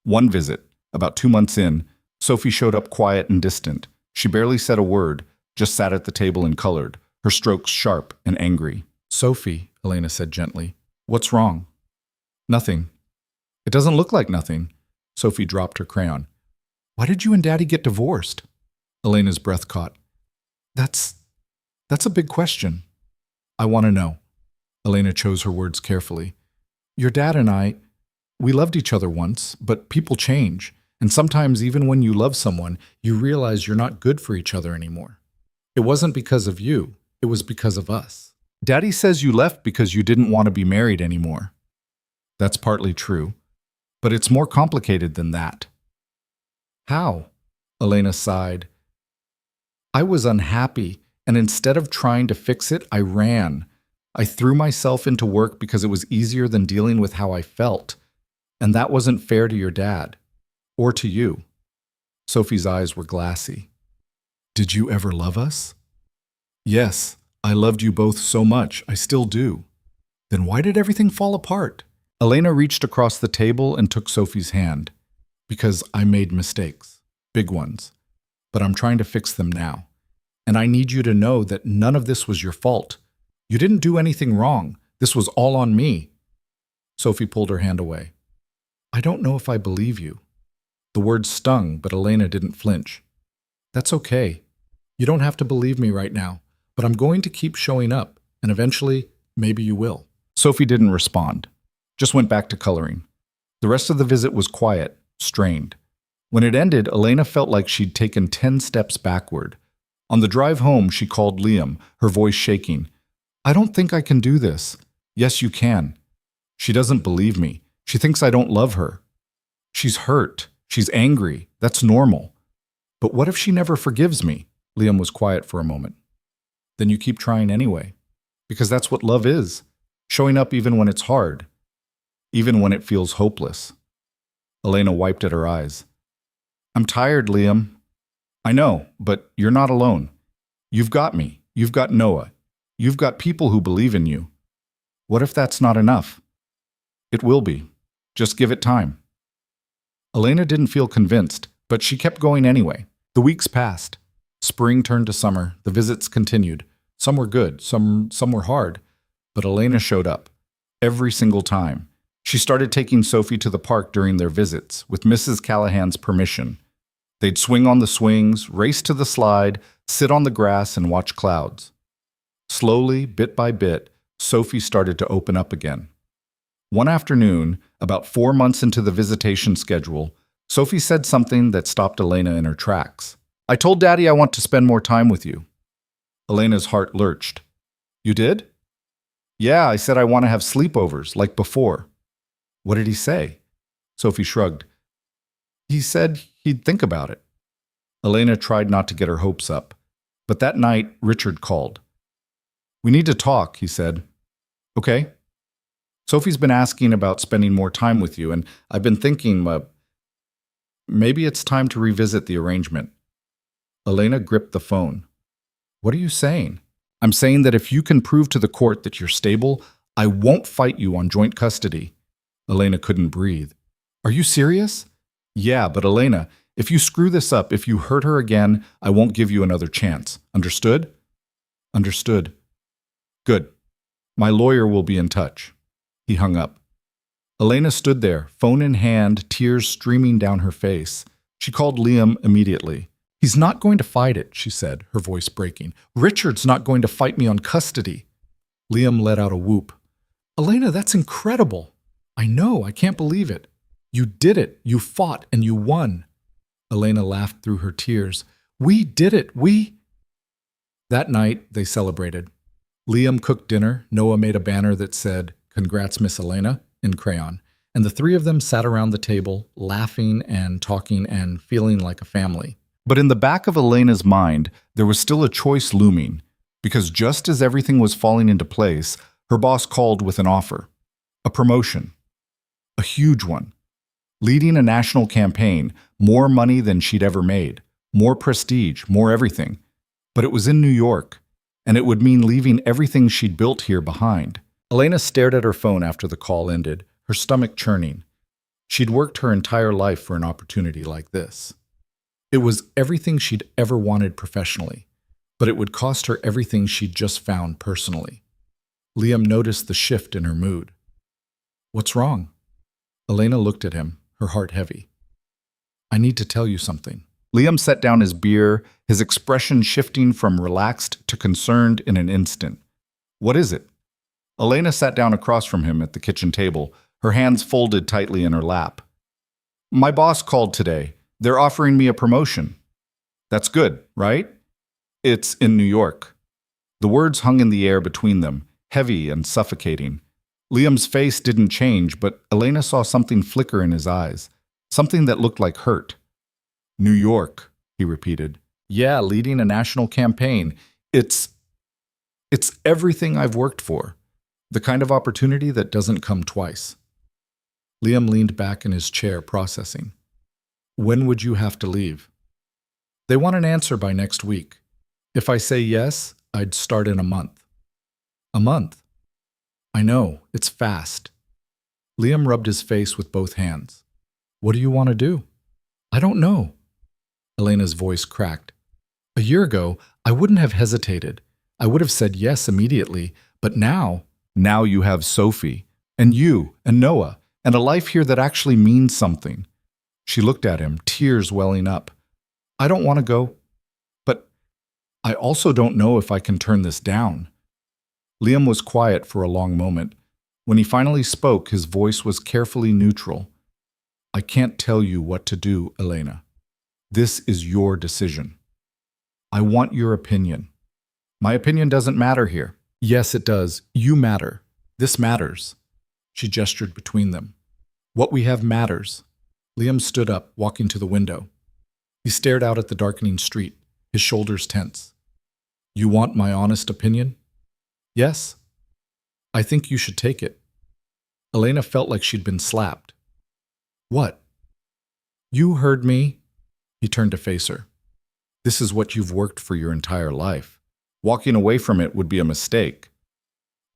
One visit, about 2 months in, Sophie showed up quiet and distant. She barely said a word, just sat at the table and colored, her strokes sharp and angry. "Sophie," Elena said gently, "what's wrong?" "Nothing." "It doesn't look like nothing." Sophie dropped her crayon. "Why did you and Daddy get divorced?" Elena's breath caught. That's a big question." "I want to know." Elena chose her words carefully. "Your dad and I, we loved each other once, but people change. And sometimes even when you love someone, you realize you're not good for each other anymore. It wasn't because of you. It was because of us. Daddy says you left because you didn't want to be married anymore." "That's partly true. But it's more complicated than that." "How?" Elena sighed. "I was unhappy, and instead of trying to fix it, I ran. I threw myself into work because it was easier than dealing with how I felt. And that wasn't fair to your dad. Or to you." Sophie's eyes were glassy. "Did you ever love us?" "Yes, I loved you both so much. I still do." "Then why did everything fall apart?" Elena reached across the table and took Sophie's hand. "Because I made mistakes. Big ones. But I'm trying to fix them now. And I need you to know that none of this was your fault. You didn't do anything wrong. This was all on me." Sophie pulled her hand away. "I don't know if I believe you." The words stung, but Elena didn't flinch. That's okay. You don't have to believe me right now, but I'm going to keep showing up, and eventually, maybe you will. Sophie didn't respond, just went back to coloring. The rest of the visit was quiet, strained. When it ended, Elena felt like she'd taken 10 steps backward. On the drive home, she called Liam, her voice shaking. I don't think I can do this. Yes, you can. She doesn't believe me. She thinks I don't love her. She's hurt. She's angry. That's normal. But what if she never forgives me? Liam was quiet for a moment. Then you keep trying anyway. Because that's what love is. Showing up even when it's hard. Even when it feels hopeless. Elena wiped at her eyes. I'm tired, Liam. I know, but you're not alone. You've got me. You've got Noah. You've got people who believe in you. What if that's not enough? It will be. Just give it time. Elena didn't feel convinced, but she kept going anyway. The weeks passed. Spring turned to summer. The visits continued. Some were good, some were hard. But Elena showed up. Every single time. She started taking Sophie to the park during their visits, with Mrs. Callahan's permission. They'd swing on the swings, race to the slide, sit on the grass, and watch clouds. Slowly, bit by bit, Sophie started to open up again. One afternoon, about 4 months into the visitation schedule, Sophie said something that stopped Elena in her tracks. I told Daddy I want to spend more time with you. Elena's heart lurched. You did? Yeah, I said I want to have sleepovers, like before. What did he say? Sophie shrugged. He said he'd think about it. Elena tried not to get her hopes up. But that night, Richard called. We need to talk, he said. Okay. Sophie's been asking about spending more time with you, and I've been thinking, maybe it's time to revisit the arrangement. Elena gripped the phone. What are you saying? I'm saying that if you can prove to the court that you're stable, I won't fight you on joint custody. Elena couldn't breathe. Are you serious? Yeah, but Elena, if you screw this up, if you hurt her again, I won't give you another chance. Understood? Understood. Good. My lawyer will be in touch. He hung up. Elena stood there, phone in hand, tears streaming down her face. She called Liam immediately. He's not going to fight it, she said, her voice breaking. Richard's not going to fight me on custody. Liam let out a whoop. Elena, that's incredible. I know, I can't believe it. You did it. You fought and you won. Elena laughed through her tears. We did it. That night, they celebrated. Liam cooked dinner. Noah made a banner that said, Congrats, Miss Elena, in crayon. And the three of them sat around the table, laughing and talking and feeling like a family. But in the back of Elena's mind, there was still a choice looming, because just as everything was falling into place, her boss called with an offer. A promotion. A huge one. Leading a national campaign, more money than she'd ever made, more prestige, more everything. But it was in New York, and it would mean leaving everything she'd built here behind. Elena stared at her phone after the call ended, her stomach churning. She'd worked her entire life for an opportunity like this. It was everything she'd ever wanted professionally, but it would cost her everything she'd just found personally. Liam noticed the shift in her mood. What's wrong? Elena looked at him, her heart heavy. I need to tell you something. Liam set down his beer, his expression shifting from relaxed to concerned in an instant. What is it? Elena sat down across from him at the kitchen table, her hands folded tightly in her lap. My boss called today. They're offering me a promotion. That's good, right? It's in New York. The words hung in the air between them, heavy and suffocating. Liam's face didn't change, but Elena saw something flicker in his eyes, something that looked like hurt. New York, he repeated. Yeah, leading a national campaign. It's everything I've worked for. The kind of opportunity that doesn't come twice. Liam leaned back in his chair, processing. When would you have to leave? They want an answer by next week. If I say yes, I'd start in a month. A month? I know, it's fast. Liam rubbed his face with both hands. What do you want to do? I don't know. Elena's voice cracked. A year ago, I wouldn't have hesitated. I would have said yes immediately, but now you have Sophie, and you, and Noah, and a life here that actually means something. She looked at him, tears welling up. I don't want to go. I also don't know if I can turn this down. Liam was quiet for a long moment. When he finally spoke, his voice was carefully neutral. I can't tell you what to do, Elena. This is your decision. I want your opinion. My opinion doesn't matter here. Yes, it does. You matter. This matters. She gestured between them. What we have matters. Liam stood up, walking to the window. He stared out at the darkening street, his shoulders tense. You want my honest opinion? Yes. I think you should take it. Elena felt like she'd been slapped. What? You heard me. He turned to face her. This is what you've worked for your entire life. Walking away from it would be a mistake.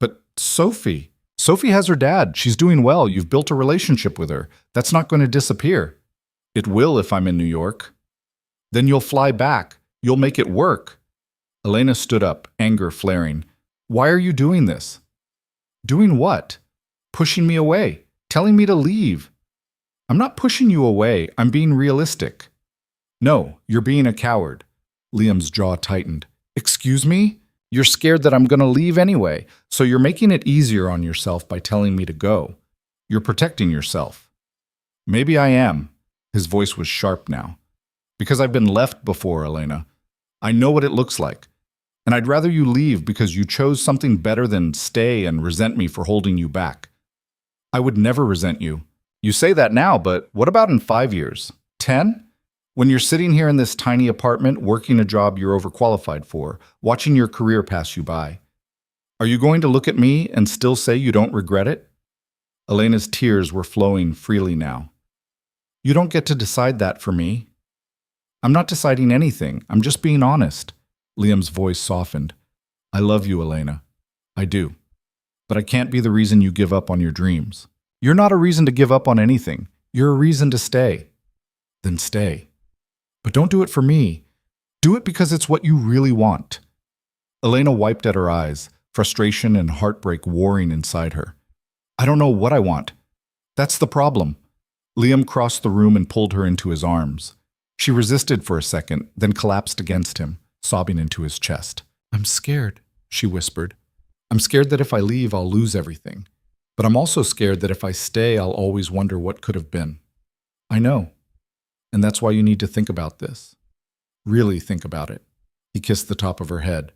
But Sophie has her dad. She's doing well. You've built a relationship with her. That's not going to disappear. It will if I'm in New York. Then you'll fly back. You'll make it work. Elena stood up, anger flaring. Why are you doing this? Doing what? Pushing me away. Telling me to leave. I'm not pushing you away. I'm being realistic. No, you're being a coward. Liam's jaw tightened. Excuse me? You're scared that I'm going to leave anyway, so you're making it easier on yourself by telling me to go. You're protecting yourself. Maybe I am. His voice was sharp now. Because I've been left before, Elena. I know what it looks like. And I'd rather you leave because you chose something better than stay and resent me for holding you back. I would never resent you. You say that now, but what about in 5 years? 10? When you're sitting here in this tiny apartment, working a job you're overqualified for, watching your career pass you by. Are you going to look at me and still say you don't regret it? Elena's tears were flowing freely now. You don't get to decide that for me. I'm not deciding anything. I'm just being honest. Liam's voice softened. I love you, Elena. I do. But I can't be the reason you give up on your dreams. You're not a reason to give up on anything. You're a reason to stay. Then stay. But don't do it for me. Do it because it's what you really want. Elena wiped at her eyes, frustration and heartbreak warring inside her. I don't know what I want. That's the problem. Liam crossed the room and pulled her into his arms. She resisted for a second, then collapsed against him, sobbing into his chest. I'm scared, she whispered. I'm scared that if I leave, I'll lose everything. But I'm also scared that if I stay, I'll always wonder what could have been. I know. And that's why you need to think about this. Really think about it. He kissed the top of her head.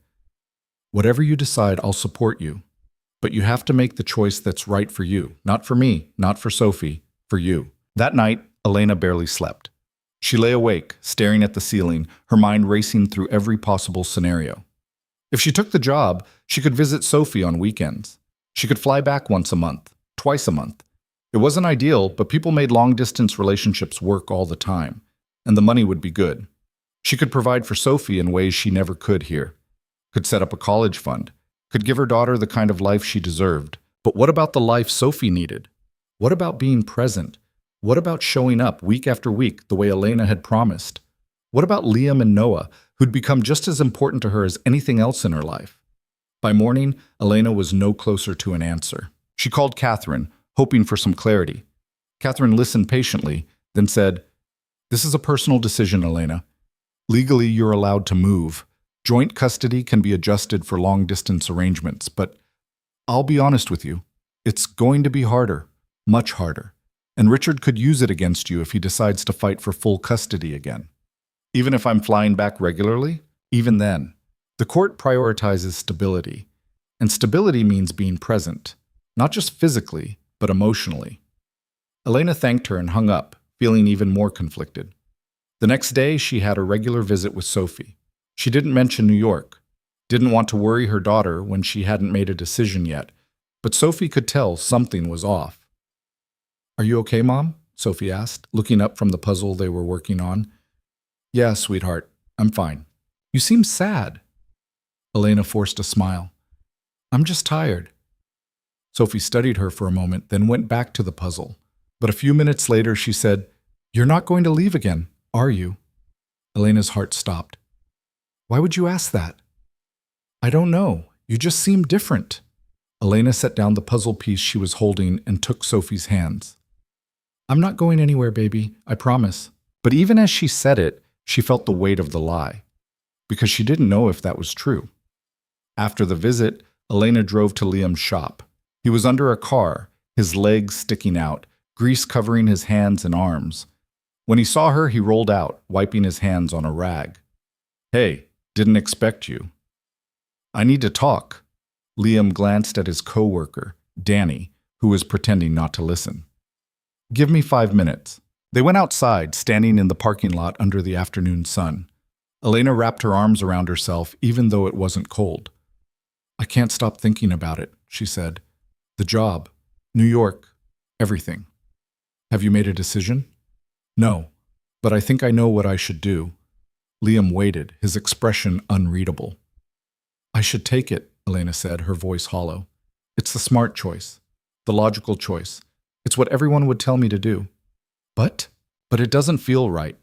Whatever you decide, I'll support you. But you have to make the choice that's right for you. Not for me, not for Sophie, for you. That night, Elena barely slept. She lay awake, staring at the ceiling, her mind racing through every possible scenario. If she took the job, she could visit Sophie on weekends. She could fly back once a month, twice a month. It wasn't ideal, but people made long-distance relationships work all the time, and the money would be good. She could provide for Sophie in ways she never could here. Could set up a college fund. Could give her daughter the kind of life she deserved. But what about the life Sophie needed? What about being present? What about showing up week after week the way Elena had promised? What about Liam and Noah, who'd become just as important to her as anything else in her life? By morning, Elena was no closer to an answer. She called Catherine, hoping for some clarity. Catherine listened patiently, then said, This is a personal decision, Elena. Legally, you're allowed to move. Joint custody can be adjusted for long-distance arrangements, but I'll be honest with you. It's going to be harder, much harder. And Richard could use it against you if he decides to fight for full custody again. Even if I'm flying back regularly, even then, the court prioritizes stability. And stability means being present, not just physically, but emotionally. Elena thanked her and hung up, feeling even more conflicted. The next day, she had a regular visit with Sophie. She didn't mention New York, didn't want to worry her daughter when she hadn't made a decision yet, but Sophie could tell something was off. Are you okay, Mom? Sophie asked, looking up from the puzzle they were working on. Yeah, sweetheart, I'm fine. You seem sad. Elena forced a smile. I'm just tired. Sophie studied her for a moment, then went back to the puzzle. But a few minutes later, she said, You're not going to leave again, are you? Elena's heart stopped. Why would you ask that? I don't know. You just seem different. Elena set down the puzzle piece she was holding and took Sophie's hands. I'm not going anywhere, baby, I promise. But even as she said it, she felt the weight of the lie. because she didn't know if that was true. After the visit, Elena drove to Liam's shop. He was under a car, his legs sticking out, grease covering his hands and arms. When he saw her, he rolled out, wiping his hands on a rag. "Hey, didn't expect you." "I need to talk." Liam glanced at his co-worker, Danny, who was pretending not to listen. "Give me 5 minutes." They went outside, standing in the parking lot under the afternoon sun. Elena wrapped her arms around herself, even though it wasn't cold. "I can't stop thinking about it," she said. "The job, New York, everything." "Have you made a decision?" "No, but I think I know what I should do." Liam waited, his expression unreadable. "I should take it," Elena said, her voice hollow. "It's the smart choice, the logical choice. It's what everyone would tell me to do. But it doesn't feel right.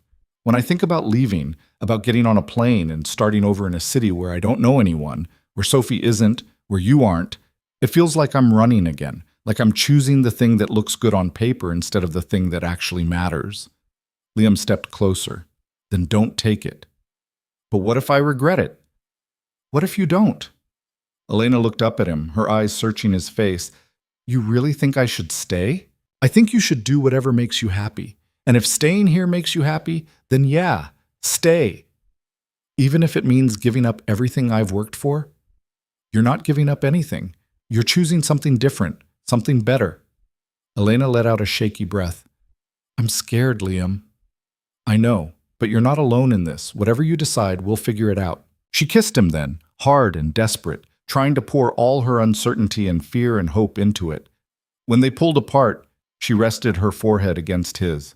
When I think about leaving, about getting on a plane and starting over in a city where I don't know anyone, where Sophie isn't, where you aren't, it feels like I'm running again, like I'm choosing the thing that looks good on paper instead of the thing that actually matters." Liam stepped closer. "Then don't take it." "But what if I regret it?" "What if you don't?" Elena looked up at him, her eyes searching his face. "You really think I should stay? I think you should do whatever makes you happy. And if staying here makes you happy, then yeah, stay. Even if it means giving up everything I've worked for?" "You're not giving up anything. You're choosing something different, something better." Elena let out a shaky breath. "I'm scared, Liam." "I know, but you're not alone in this. Whatever you decide, we'll figure it out." She kissed him then, hard and desperate, trying to pour all her uncertainty and fear and hope into it. When they pulled apart, she rested her forehead against his.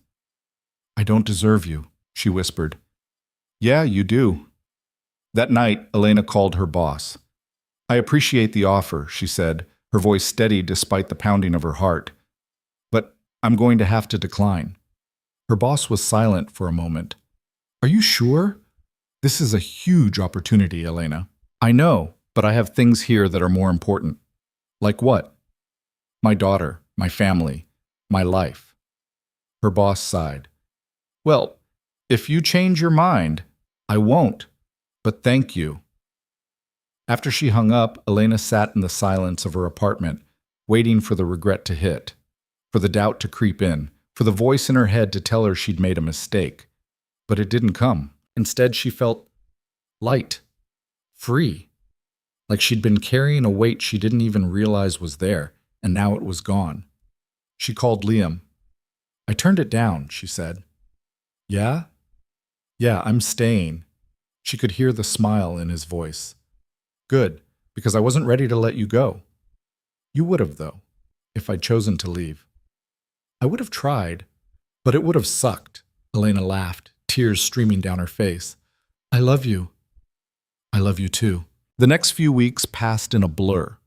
"I don't deserve you," she whispered. "Yeah, you do." That night, Elena called her boss. "I appreciate the offer," she said, her voice steady despite the pounding of her heart. "But I'm going to have to decline." Her boss was silent for a moment. "Are you sure? This is a huge opportunity, Elena." "I know, but I have things here that are more important." "Like what?" "My daughter, my family, my life." Her boss sighed. "Well, if you change your mind, I won't, but thank you." After she hung up, Elena sat in the silence of her apartment, waiting for the regret to hit, for the doubt to creep in, for the voice in her head to tell her she'd made a mistake. But it didn't come. Instead, she felt light, free, like she'd been carrying a weight she didn't even realize was there, and now it was gone. She called Liam. "I turned it down," she said. "Yeah? Yeah, I'm staying." She could hear the smile in his voice. "Good, because I wasn't ready to let you go." "You would have, though, if I'd chosen to leave." "I would have tried, but it would have sucked." Elena laughed, tears streaming down her face. "I love you." "I love you too." The next few weeks passed in a blur.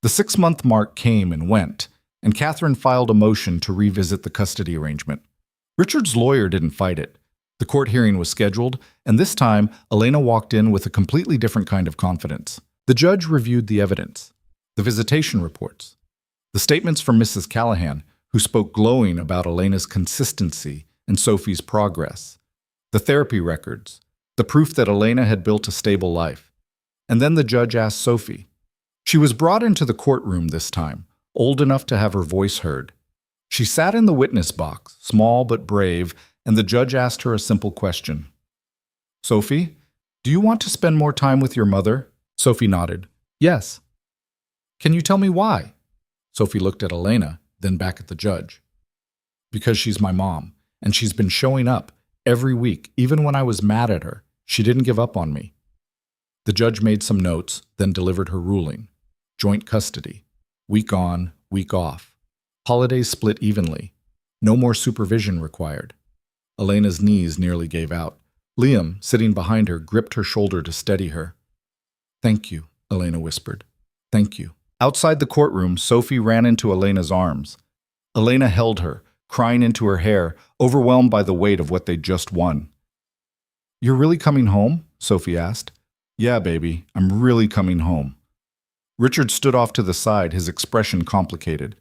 The 6-month mark came and went, and Catherine filed a motion to revisit the custody arrangement. Richard's lawyer didn't fight it. The court hearing was scheduled, and this time, Elena walked in with a completely different kind of confidence. The judge reviewed the evidence, the visitation reports, the statements from Mrs. Callahan, who spoke glowing about Elena's consistency and Sophie's progress, the therapy records, the proof that Elena had built a stable life. And then the judge asked Sophie. She was brought into the courtroom this time, old enough to have her voice heard. She sat in the witness box, small but brave, and the judge asked her a simple question. "Sophie, do you want to spend more time with your mother?" Sophie nodded. "Yes." "Can you tell me why?" Sophie looked at Elena, then back at the judge. "Because she's my mom, and she's been showing up every week, even when I was mad at her. She didn't give up on me." The judge made some notes, then delivered her ruling. Joint custody. Week on, week off. Holidays split evenly. No more supervision required. Elena's knees nearly gave out. Liam, sitting behind her, gripped her shoulder to steady her. "Thank you," Elena whispered. "Thank you." Outside the courtroom, Sophie ran into Elena's arms. Elena held her, crying into her hair, overwhelmed by the weight of what they'd just won. "You're really coming home?" Sophie asked. "Yeah, baby, I'm really coming home." Richard stood off to the side, his expression complicated.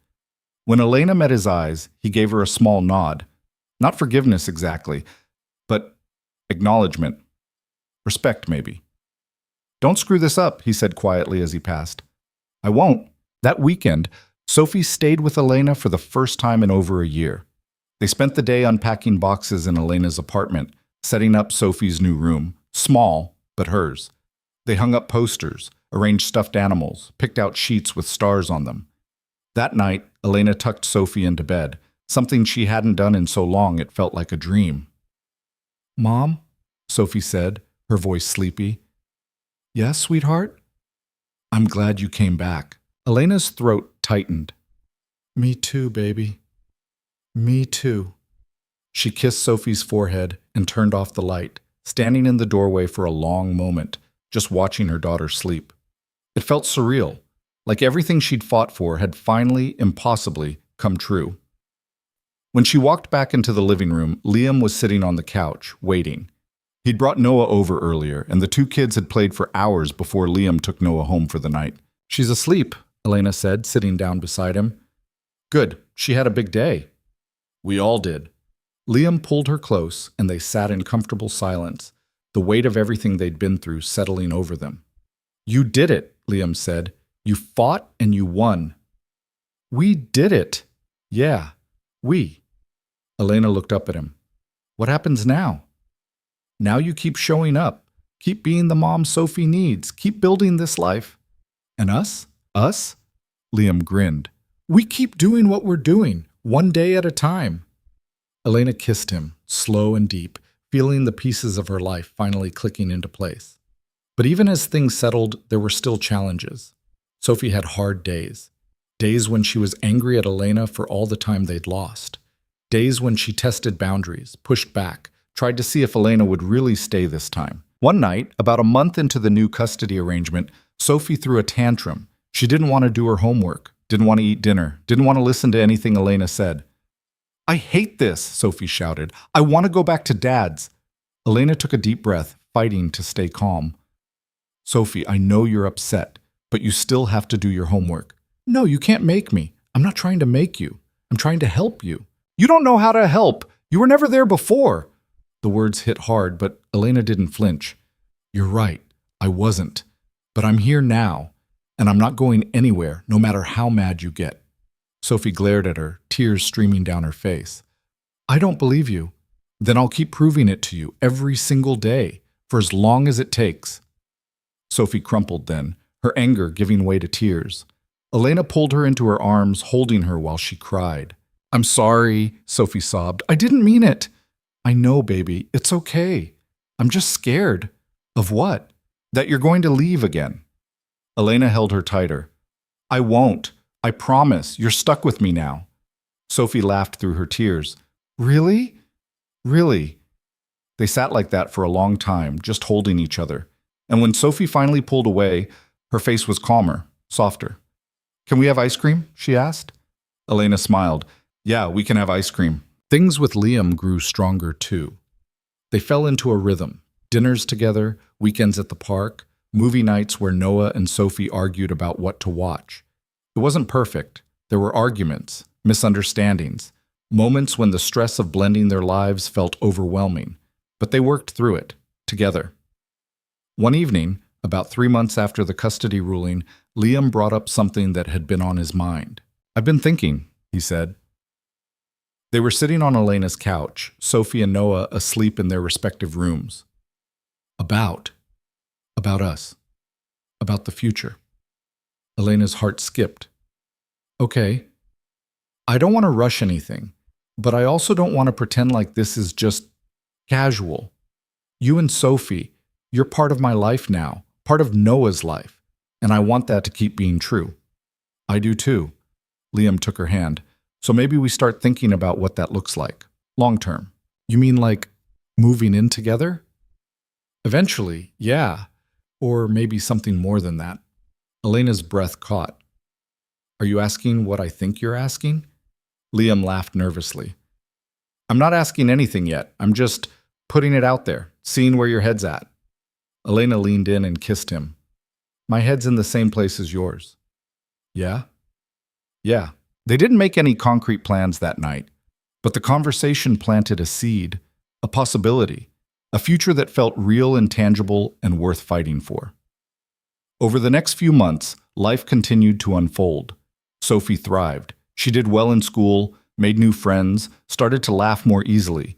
When Elena met his eyes, he gave her a small nod. Not forgiveness exactly, but acknowledgement. Respect, maybe. Don't screw this up, he said quietly as he passed. I won't. That weekend, Sophie stayed with Elena for the first time in over a year. They spent the day unpacking boxes in Elena's apartment, setting up Sophie's new room, small, but hers. They hung up posters, arranged stuffed animals, picked out sheets with stars on them. That night, Elena tucked Sophie into bed, something she hadn't done in so long it felt like a dream. Mom? Sophie said, her voice sleepy. Yes, sweetheart? I'm glad you came back. Elena's throat tightened. Me too, baby. Me too. She kissed Sophie's forehead and turned off the light, standing in the doorway for a long moment, just watching her daughter sleep. It felt surreal, like everything she'd fought for had finally, impossibly, come true. When she walked back into the living room, Liam was sitting on the couch, waiting. He'd brought Noah over earlier, and the two kids had played for hours before Liam took Noah home for the night. She's asleep, Elena said, sitting down beside him. Good, she had a big day. We all did. Liam pulled her close, and they sat in comfortable silence, the weight of everything they'd been through settling over them. You did it, Liam said. You fought and you won. We did it. Yeah, we. Elena looked up at him. What happens now? Now you keep showing up. Keep being the mom Sophie needs. Keep building this life. And us? Us? Liam grinned. We keep doing what we're doing, one day at a time. Elena kissed him, slow and deep, feeling the pieces of her life finally clicking into place. But even as things settled, there were still challenges. Sophie had hard days. Days when she was angry at Elena for all the time they'd lost. Days when she tested boundaries, pushed back, tried to see if Elena would really stay this time. One night, about a month into the new custody arrangement, Sophie threw a tantrum. She didn't want to do her homework, didn't want to eat dinner, didn't want to listen to anything Elena said. I hate this, Sophie shouted. I want to go back to Dad's. Elena took a deep breath, fighting to stay calm. Sophie, I know you're upset, but you still have to do your homework. No, you can't make me. I'm not trying to make you. I'm trying to help you. You don't know how to help. You were never there before. The words hit hard, but Elena didn't flinch. You're right. I wasn't. But I'm here now, and I'm not going anywhere, no matter how mad you get. Sophie glared at her, tears streaming down her face. I don't believe you. Then I'll keep proving it to you every single day, for as long as it takes. Sophie crumpled then, her anger giving way to tears. Elena pulled her into her arms, holding her while she cried. I'm sorry, Sophie sobbed. I didn't mean it. I know, baby. It's okay. I'm just scared. Of what? That you're going to leave again. Elena held her tighter. I won't. I promise. You're stuck with me now. Sophie laughed through her tears. Really? Really? They sat like that for a long time, just holding each other. And when Sophie finally pulled away, her face was calmer, softer. Can we have ice cream? She asked. Elena smiled. Yeah, we can have ice cream. Things with Liam grew stronger too. They fell into a rhythm. Dinners together, weekends at the park, movie nights where Noah and Sophie argued about what to watch. It wasn't perfect. There were arguments, misunderstandings, moments when the stress of blending their lives felt overwhelming. But they worked through it, together. One evening, about 3 months after the custody ruling, Liam brought up something that had been on his mind. I've been thinking, he said. They were sitting on Elena's couch, Sophie and Noah asleep in their respective rooms. About us. About the future. Elena's heart skipped. Okay. I don't want to rush anything, but I also don't want to pretend like this is just casual. You and Sophie, you're part of my life now, part of Noah's life, and I want that to keep being true. I do too. Liam took her hand. So maybe we start thinking about what that looks like, long term. You mean like moving in together? Eventually, yeah. Or maybe something more than that. Elena's breath caught. Are you asking what I think you're asking? Liam laughed nervously. I'm not asking anything yet. I'm just putting it out there, seeing where your head's at. Elena leaned in and kissed him. My head's in the same place as yours. Yeah? Yeah. They didn't make any concrete plans that night, but the conversation planted a seed, a possibility, a future that felt real and tangible and worth fighting for. Over the next few months, life continued to unfold. Sophie thrived. She did well in school, made new friends, started to laugh more easily.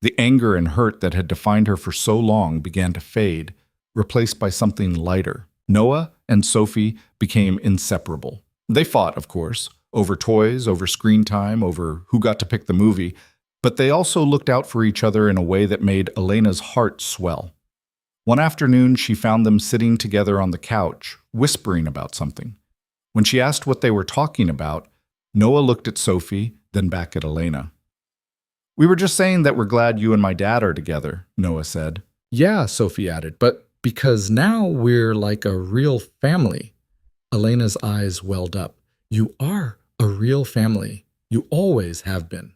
The anger and hurt that had defined her for so long began to fade, replaced by something lighter. Noah and Sophie became inseparable. They fought, of course, over toys, over screen time, over who got to pick the movie, but they also looked out for each other in a way that made Elena's heart swell. One afternoon, she found them sitting together on the couch, whispering about something. When she asked what they were talking about, Noah looked at Sophie, then back at Elena. "We were just saying that we're glad you and my dad are together," Noah said. "Yeah," Sophie added, "but because now we're like a real family." Elena's eyes welled up. "You are a real family. You always have been."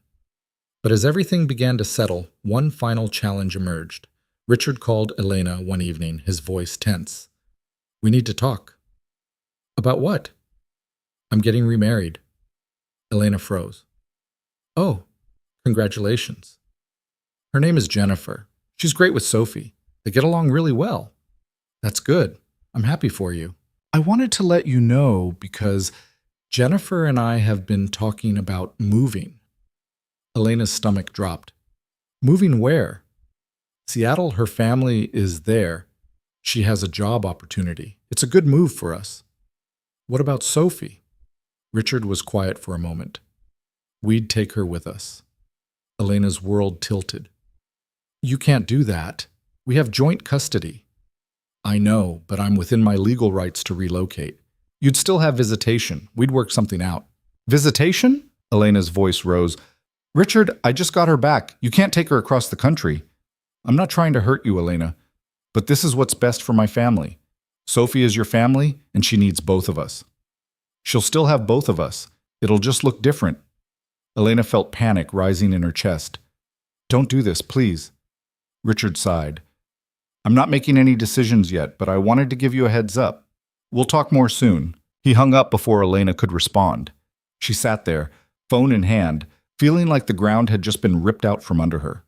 But as everything began to settle, one final challenge emerged. Richard called Elena one evening, his voice tense. "We need to talk." "About what?" "I'm getting remarried." Elena froze. "Oh, congratulations." "Her name is Jennifer. She's great with Sophie. They get along really well." "That's good. I'm happy for you." "I wanted to let you know because Jennifer and I have been talking about moving." Elena's stomach dropped. "Moving where?" "Seattle, her family is there. She has a job opportunity. It's a good move for us." "What about Sophie?" Richard was quiet for a moment. "We'd take her with us." Elena's world tilted. "You can't do that. We have joint custody." "I know, but I'm within my legal rights to relocate." "You'd still have visitation. We'd work something out." "Visitation?" Elena's voice rose. "Richard, I just got her back. You can't take her across the country." "I'm not trying to hurt you, Elena, but this is what's best for my family. Sophie is your family, and she needs both of us." "She'll still have both of us. It'll just look different." Elena felt panic rising in her chest. "Don't do this, please." Richard sighed. "I'm not making any decisions yet, but I wanted to give you a heads up. We'll talk more soon." He hung up before Elena could respond. She sat there, phone in hand, feeling like the ground had just been ripped out from under her.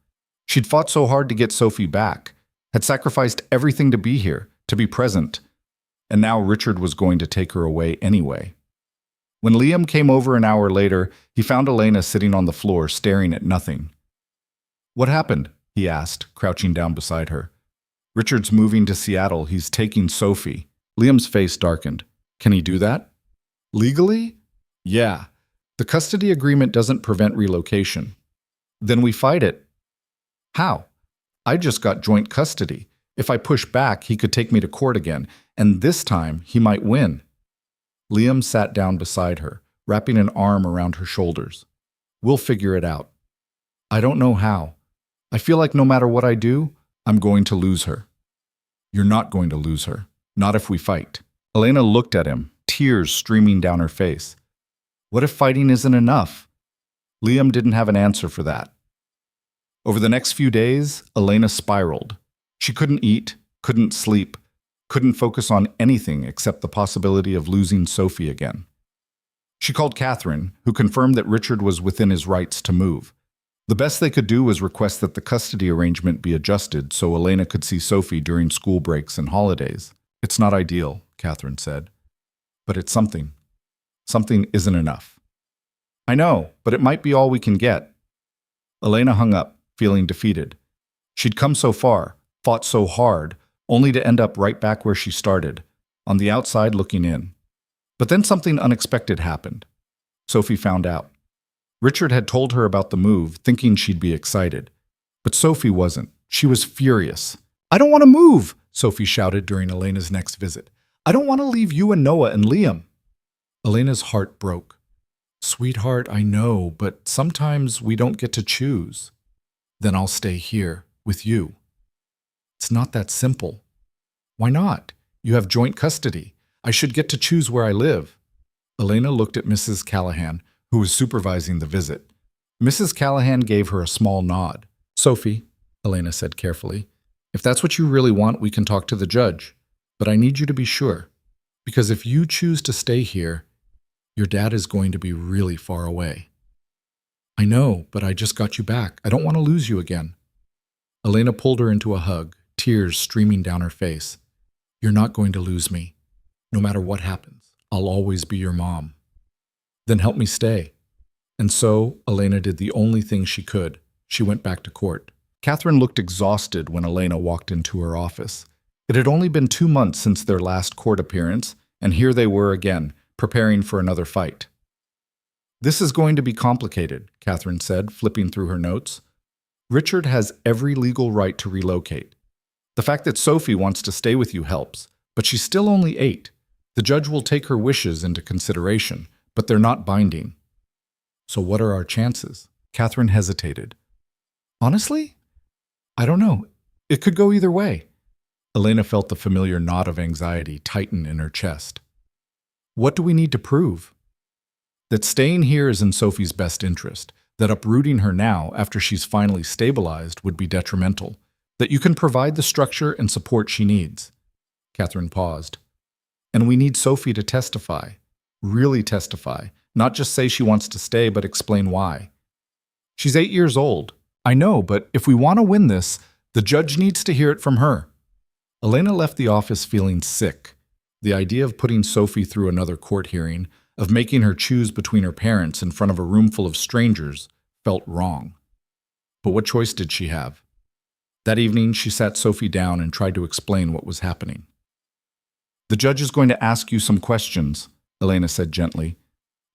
She'd fought so hard to get Sophie back, had sacrificed everything to be here, to be present, and now Richard was going to take her away anyway. When Liam came over an hour later, he found Elena sitting on the floor, staring at nothing. "What happened?" he asked, crouching down beside her. "Richard's moving to Seattle. He's taking Sophie." Liam's face darkened. "Can he do that?" "Legally? Yeah. The custody agreement doesn't prevent relocation." "Then we fight it." "How?" "I just got joint custody. If I push back, he could take me to court again, and this time he might win." Liam sat down beside her, wrapping an arm around her shoulders. "We'll figure it out." "I don't know how. I feel like no matter what I do, I'm going to lose her." "You're not going to lose her. Not if we fight." Elena looked at him, tears streaming down her face. "What if fighting isn't enough?" Liam didn't have an answer for that. Over the next few days, Elena spiraled. She couldn't eat, couldn't sleep, couldn't focus on anything except the possibility of losing Sophie again. She called Catherine, who confirmed that Richard was within his rights to move. The best they could do was request that the custody arrangement be adjusted so Elena could see Sophie during school breaks and holidays. "It's not ideal," Catherine said, "but it's something. Something isn't enough." "I know, but it might be all we can get." Elena hung up, feeling defeated. She'd come so far, fought so hard, only to end up right back where she started, on the outside looking in. But then something unexpected happened. Sophie found out. Richard had told her about the move, thinking she'd be excited. But Sophie wasn't. She was furious. "I don't want to move," Sophie shouted during Elena's next visit. "I don't want to leave you and Noah and Liam." Elena's heart broke. "Sweetheart, I know, but sometimes we don't get to choose." "Then I'll stay here, with you." "It's not that simple." "Why not? You have joint custody. I should get to choose where I live." Elena looked at Mrs. Callahan, who was supervising the visit. Mrs. Callahan gave her a small nod. "Sophie," Elena said carefully, "if that's what you really want, we can talk to the judge. But I need you to be sure, because if you choose to stay here, your dad is going to be really far away." "I know, but I just got you back. I don't want to lose you again." Elena pulled her into a hug, tears streaming down her face. "You're not going to lose me. No matter what happens, I'll always be your mom. Then help me stay. And so Elena did the only thing she could. She went back to court. Catherine looked exhausted when Elena walked into her office. It had only been 2 months since their last court appearance, and here they were again, preparing for another fight. "This is going to be complicated," Catherine said, flipping through her notes. "Richard has every legal right to relocate. The fact that Sophie wants to stay with you helps, but she's still only 8. The judge will take her wishes into consideration, but they're not binding." "So what are our chances?" Catherine hesitated. "Honestly, I don't know. It could go either way." Elena felt the familiar knot of anxiety tighten in her chest. "What do we need to prove?" "That staying here is in Sophie's best interest, that uprooting her now, after she's finally stabilized, would be detrimental, that you can provide the structure and support she needs." Catherine paused. "And we need Sophie to testify. Really testify. Not just say she wants to stay, but explain why. She's 8 years old. I know, but if we want to win this, the judge needs to hear it from her." Elena left the office feeling sick. The idea of putting Sophie through another court hearing, of making her choose between her parents in front of a room full of strangers, felt wrong. But what choice did she have? That evening, she sat Sophie down and tried to explain what was happening. "The judge is going to ask you some questions," Elena said gently,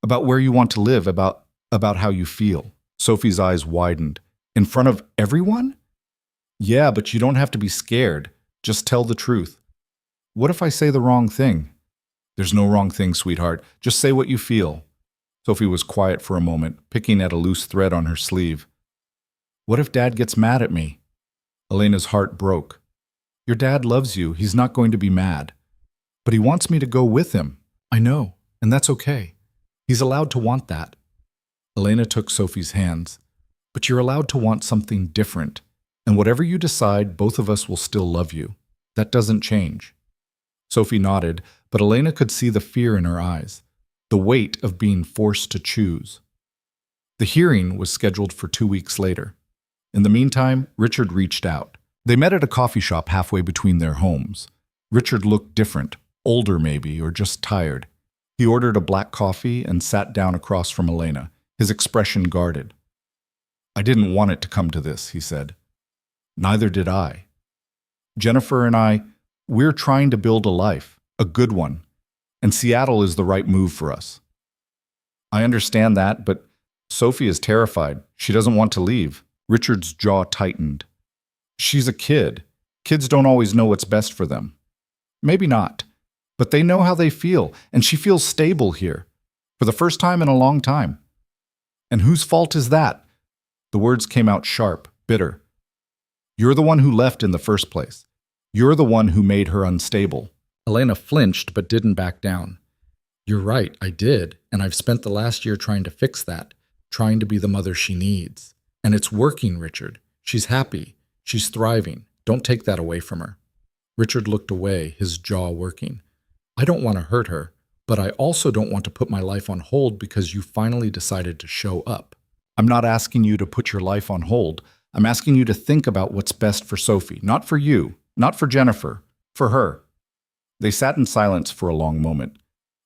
"about where you want to live, about how you feel." Sophie's eyes widened. "In front of everyone?" "Yeah, but you don't have to be scared. Just tell the truth." "What if I say the wrong thing?" "There's no wrong thing, sweetheart. Just say what you feel." Sophie was quiet for a moment, picking at a loose thread on her sleeve. "What if Dad gets mad at me?" Elena's heart broke. "Your dad loves you. He's not going to be mad. But he wants me to go with him." "I know, and that's okay. He's allowed to want that." Elena took Sophie's hands. "But you're allowed to want something different. And whatever you decide, both of us will still love you. That doesn't change." Sophie nodded, but Elena could see the fear in her eyes, the weight of being forced to choose. The hearing was scheduled for 2 weeks later. In the meantime, Richard reached out. They met at a coffee shop halfway between their homes. Richard looked different, older maybe, or just tired. He ordered a black coffee and sat down across from Elena, his expression guarded. "I didn't want it to come to this," he said. "Neither did I. Jennifer and I, we're trying to build a life, a good one, and Seattle is the right move for us." "I understand that, but Sophie is terrified. She doesn't want to leave." Richard's jaw tightened. "She's a kid. Kids don't always know what's best for them." "Maybe not, but they know how they feel, and she feels stable here, for the first time in a long time." "And whose fault is that?" The words came out sharp, bitter. "You're the one who left in the first place. You're the one who made her unstable." Elena flinched but didn't back down. "You're right, I did, and I've spent the last year trying to fix that, trying to be the mother she needs. And it's working, Richard. She's happy. She's thriving. Don't take that away from her." Richard looked away, his jaw working. "I don't want to hurt her, but I also don't want to put my life on hold because you finally decided to show up." "I'm not asking you to put your life on hold. I'm asking you to think about what's best for Sophie, not for you, not for Jennifer, for her." They sat in silence for a long moment.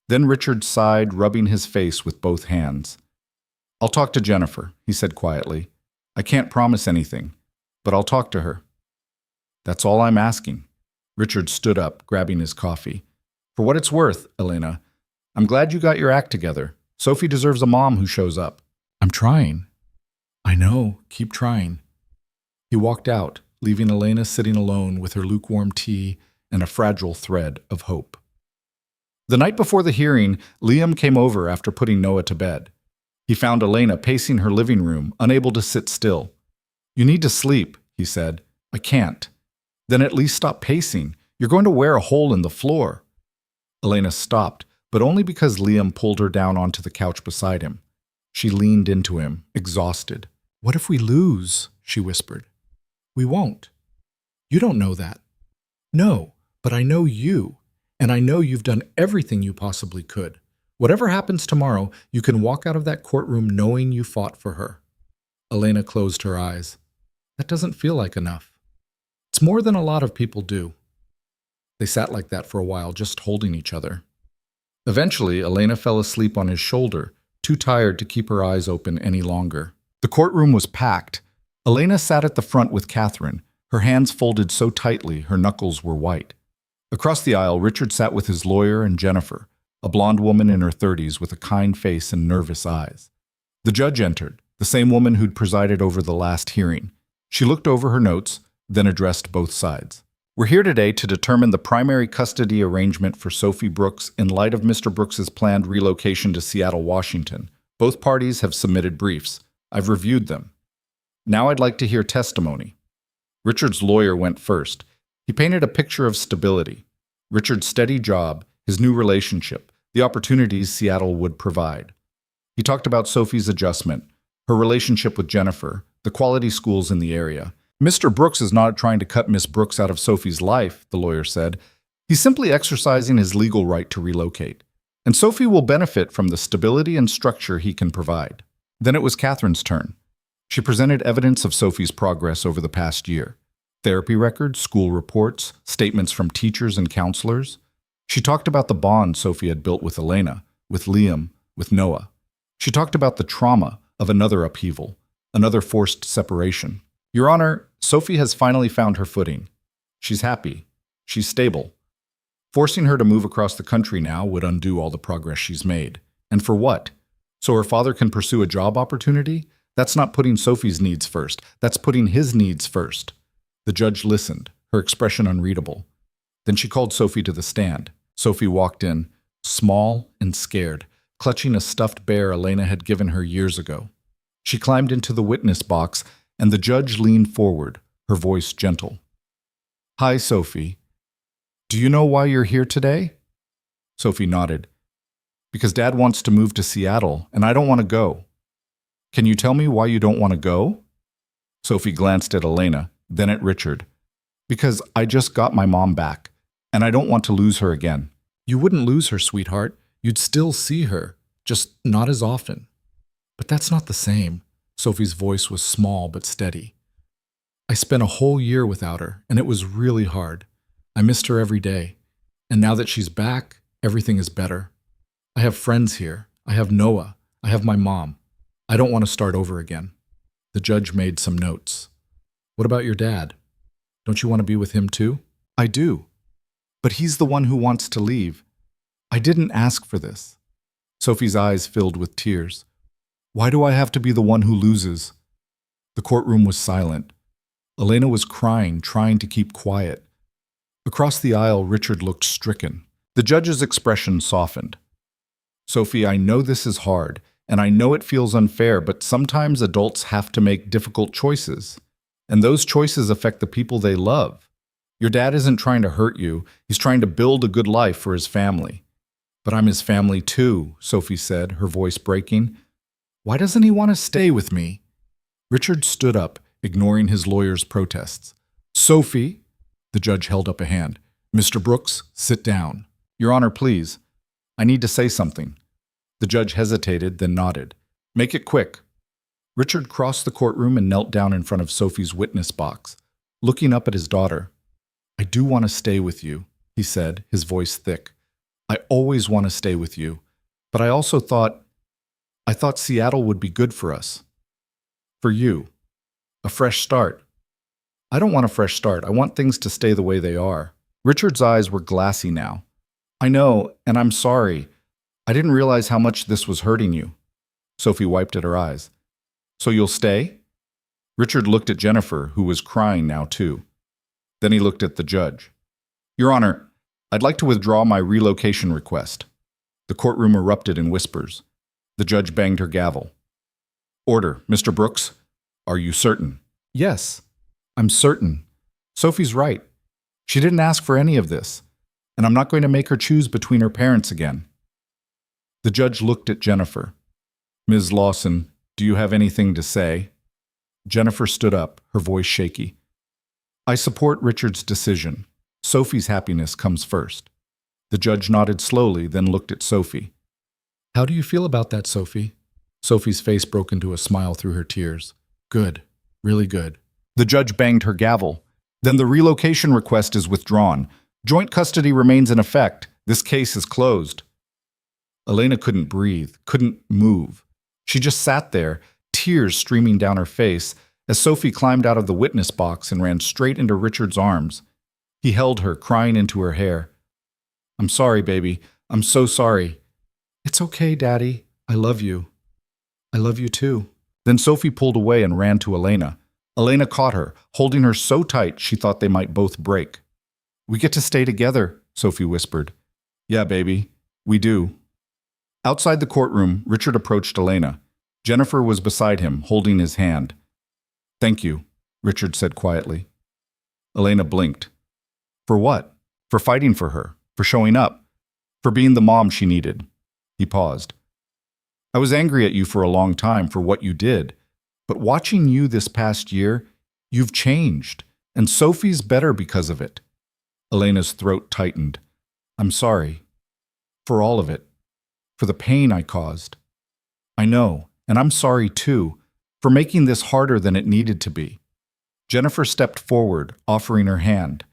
Then Richard sighed, rubbing his face with both hands. "I'll talk to Jennifer," he said quietly. "I can't promise anything, but I'll talk to her." "That's all I'm asking." Richard stood up, grabbing his coffee. "For what it's worth, Elena, I'm glad you got your act together. Sophie deserves a mom who shows up." "I'm trying." "I know. Keep trying." He walked out, leaving Elena sitting alone with her lukewarm tea and a fragile thread of hope. The night before the hearing, Liam came over after putting Noah to bed. He found Elena pacing her living room, unable to sit still. "You need to sleep," he said. "I can't." "Then at least stop pacing. You're going to wear a hole in the floor." Elena stopped, but only because Liam pulled her down onto the couch beside him. She leaned into him, exhausted. "What if we lose?" she whispered. "We won't. You don't know that." "No, but I know you, and I know you've done everything you possibly could. Whatever happens tomorrow, you can walk out of that courtroom knowing you fought for her." Elena closed her eyes. "That doesn't feel like enough." "It's more than a lot of people do." They sat like that for a while, just holding each other. Eventually, Elena fell asleep on his shoulder, too tired to keep her eyes open any longer. The courtroom was packed. Elena sat at the front with Catherine, her hands folded so tightly her knuckles were white. Across the aisle, Richard sat with his lawyer and Jennifer, a blonde woman in her 30s with a kind face and nervous eyes. The judge entered, the same woman who'd presided over the last hearing. She looked over her notes, then addressed both sides. We're here today to determine the primary custody arrangement for Sophie Brooks in light of Mr. Brooks's planned relocation to Seattle, Washington. Both parties have submitted briefs. I've reviewed them. Now I'd like to hear testimony. Richard's lawyer went first. He painted a picture of stability. Richard's steady job, his new relationship, the opportunities Seattle would provide. He talked about Sophie's adjustment, her relationship with Jennifer, the quality schools in the area. Mr. Brooks is not trying to cut Miss Brooks out of Sophie's life, the lawyer said. He's simply exercising his legal right to relocate. And Sophie will benefit from the stability and structure he can provide. Then it was Catherine's turn. She presented evidence of Sophie's progress over the past year. Therapy records, school reports, statements from teachers and counselors. She talked about the bond Sophie had built with Elena, with Liam, with Noah. She talked about the trauma of another upheaval, another forced separation. Your Honor, Sophie has finally found her footing. She's happy. She's stable. Forcing her to move across the country now would undo all the progress she's made. And for what? So her father can pursue a job opportunity? That's not putting Sophie's needs first. That's putting his needs first. The judge listened, her expression unreadable. Then she called Sophie to the stand. Sophie walked in, small and scared, clutching a stuffed bear Elena had given her years ago. She climbed into the witness box, and the judge leaned forward, her voice gentle. Hi, Sophie. Do you know why you're here today? Sophie nodded. Because Dad wants to move to Seattle, and I don't want to go. Can you tell me why you don't want to go? Sophie glanced at Elena, then at Richard. Because I just got my mom back, and I don't want to lose her again. You wouldn't lose her, sweetheart. You'd still see her, just not as often. But that's not the same. Sophie's voice was small but steady. I spent a whole year without her, and it was really hard. I missed her every day. And now that she's back, everything is better. I have friends here. I have Noah. I have my mom. I don't want to start over again. The judge made some notes. What about your dad? Don't you want to be with him too? I do. But he's the one who wants to leave. I didn't ask for this. Sophie's eyes filled with tears. Why do I have to be the one who loses? The courtroom was silent. Elena was crying, trying to keep quiet. Across the aisle, Richard looked stricken. The judge's expression softened. Sophie, I know this is hard, and I know it feels unfair, but sometimes adults have to make difficult choices. And those choices affect the people they love. Your dad isn't trying to hurt you. He's trying to build a good life for his family. But I'm his family too, Sophie said, her voice breaking. Why doesn't he want to stay with me? Richard stood up, ignoring his lawyer's protests. Sophie, the judge held up a hand. Mr. Brooks, sit down. Your Honor, please. I need to say something. The judge hesitated, then nodded. Make it quick. Richard crossed the courtroom and knelt down in front of Sophie's witness box, looking up at his daughter. I do want to stay with you, he said, his voice thick. I always want to stay with you, but I also thought Seattle would be good for us. For you. A fresh start. I don't want a fresh start. I want things to stay the way they are. Richard's eyes were glassy now. I know, and I'm sorry. I didn't realize how much this was hurting you. Sophie wiped at her eyes. So you'll stay? Richard looked at Jennifer, who was crying now too. Then he looked at the judge. Your Honor, I'd like to withdraw my relocation request. The courtroom erupted in whispers. The judge banged her gavel. Order, Mr. Brooks. Are you certain? Yes, I'm certain. Sophie's right. She didn't ask for any of this, and I'm not going to make her choose between her parents again. The judge looked at Jennifer. Ms. Lawson, do you have anything to say? Jennifer stood up, her voice shaky. I support Richard's decision. Sophie's happiness comes first. The judge nodded slowly, then looked at Sophie. How do you feel about that, Sophie? Sophie's face broke into a smile through her tears. Good. Really good. The judge banged her gavel. Then the relocation request is withdrawn. Joint custody remains in effect. This case is closed. Elena couldn't breathe, couldn't move. She just sat there, tears streaming down her face, as Sophie climbed out of the witness box and ran straight into Richard's arms. He held her, crying into her hair. "I'm sorry, baby. I'm so sorry." "It's okay, Daddy. I love you." "I love you too." Then Sophie pulled away and ran to Elena. Elena caught her, holding her so tight she thought they might both break. "We get to stay together," Sophie whispered. "Yeah, baby, we do." Outside the courtroom, Richard approached Elena. Jennifer was beside him, holding his hand. "Thank you," Richard said quietly. Elena blinked. "For what?" "For fighting for her, for showing up, for being the mom she needed." He paused. "I was angry at you for a long time for what you did, but watching you this past year, you've changed, and Sophie's better because of it." Elena's throat tightened. "I'm sorry. For all of it. For the pain I caused. I know, and I'm sorry too, for making this harder than it needed to be." Jennifer stepped forward, offering her hand.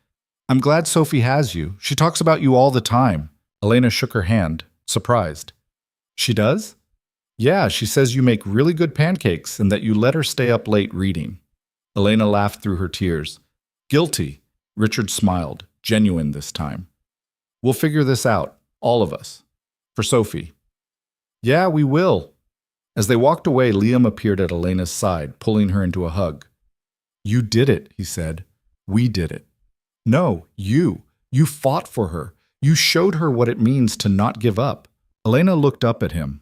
"I'm glad Sophie has you. She talks about you all the time." Elena shook her hand, surprised. "She does?" "Yeah, she says you make really good pancakes and that you let her stay up late reading." Elena laughed through her tears. "Guilty." Richard smiled, genuine this time. "We'll figure this out, all of us. For Sophie." "Yeah, we will." As they walked away, Liam appeared at Elena's side, pulling her into a hug. "You did it," he said. "We did it." "No, you. You fought for her. You showed her what it means to not give up." Elena looked up at him.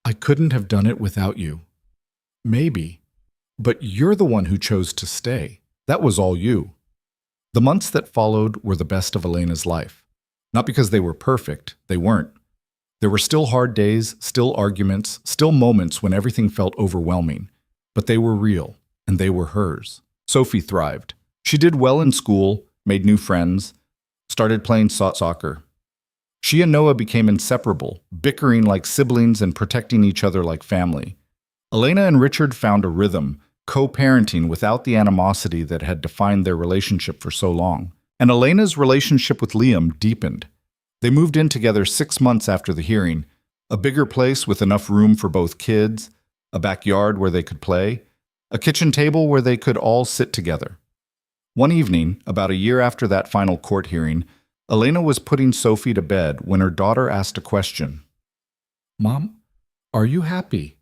"I couldn't have done it without you." "Maybe. But you're the one who chose to stay. That was all you." The months that followed were the best of Elena's life. Not because they were perfect, they weren't. There were still hard days, still arguments, still moments when everything felt overwhelming. But they were real, and they were hers. Sophie thrived. She did well in school, made new friends, started playing soccer. She and Noah became inseparable, bickering like siblings and protecting each other like family. Elena and Richard found a rhythm, co-parenting without the animosity that had defined their relationship for so long. And Elena's relationship with Liam deepened. They moved in together 6 months after the hearing, a bigger place with enough room for both kids, a backyard where they could play, a kitchen table where they could all sit together. One evening, about a year after that final court hearing, Elena was putting Sophie to bed when her daughter asked a question. "Mom, are you happy?"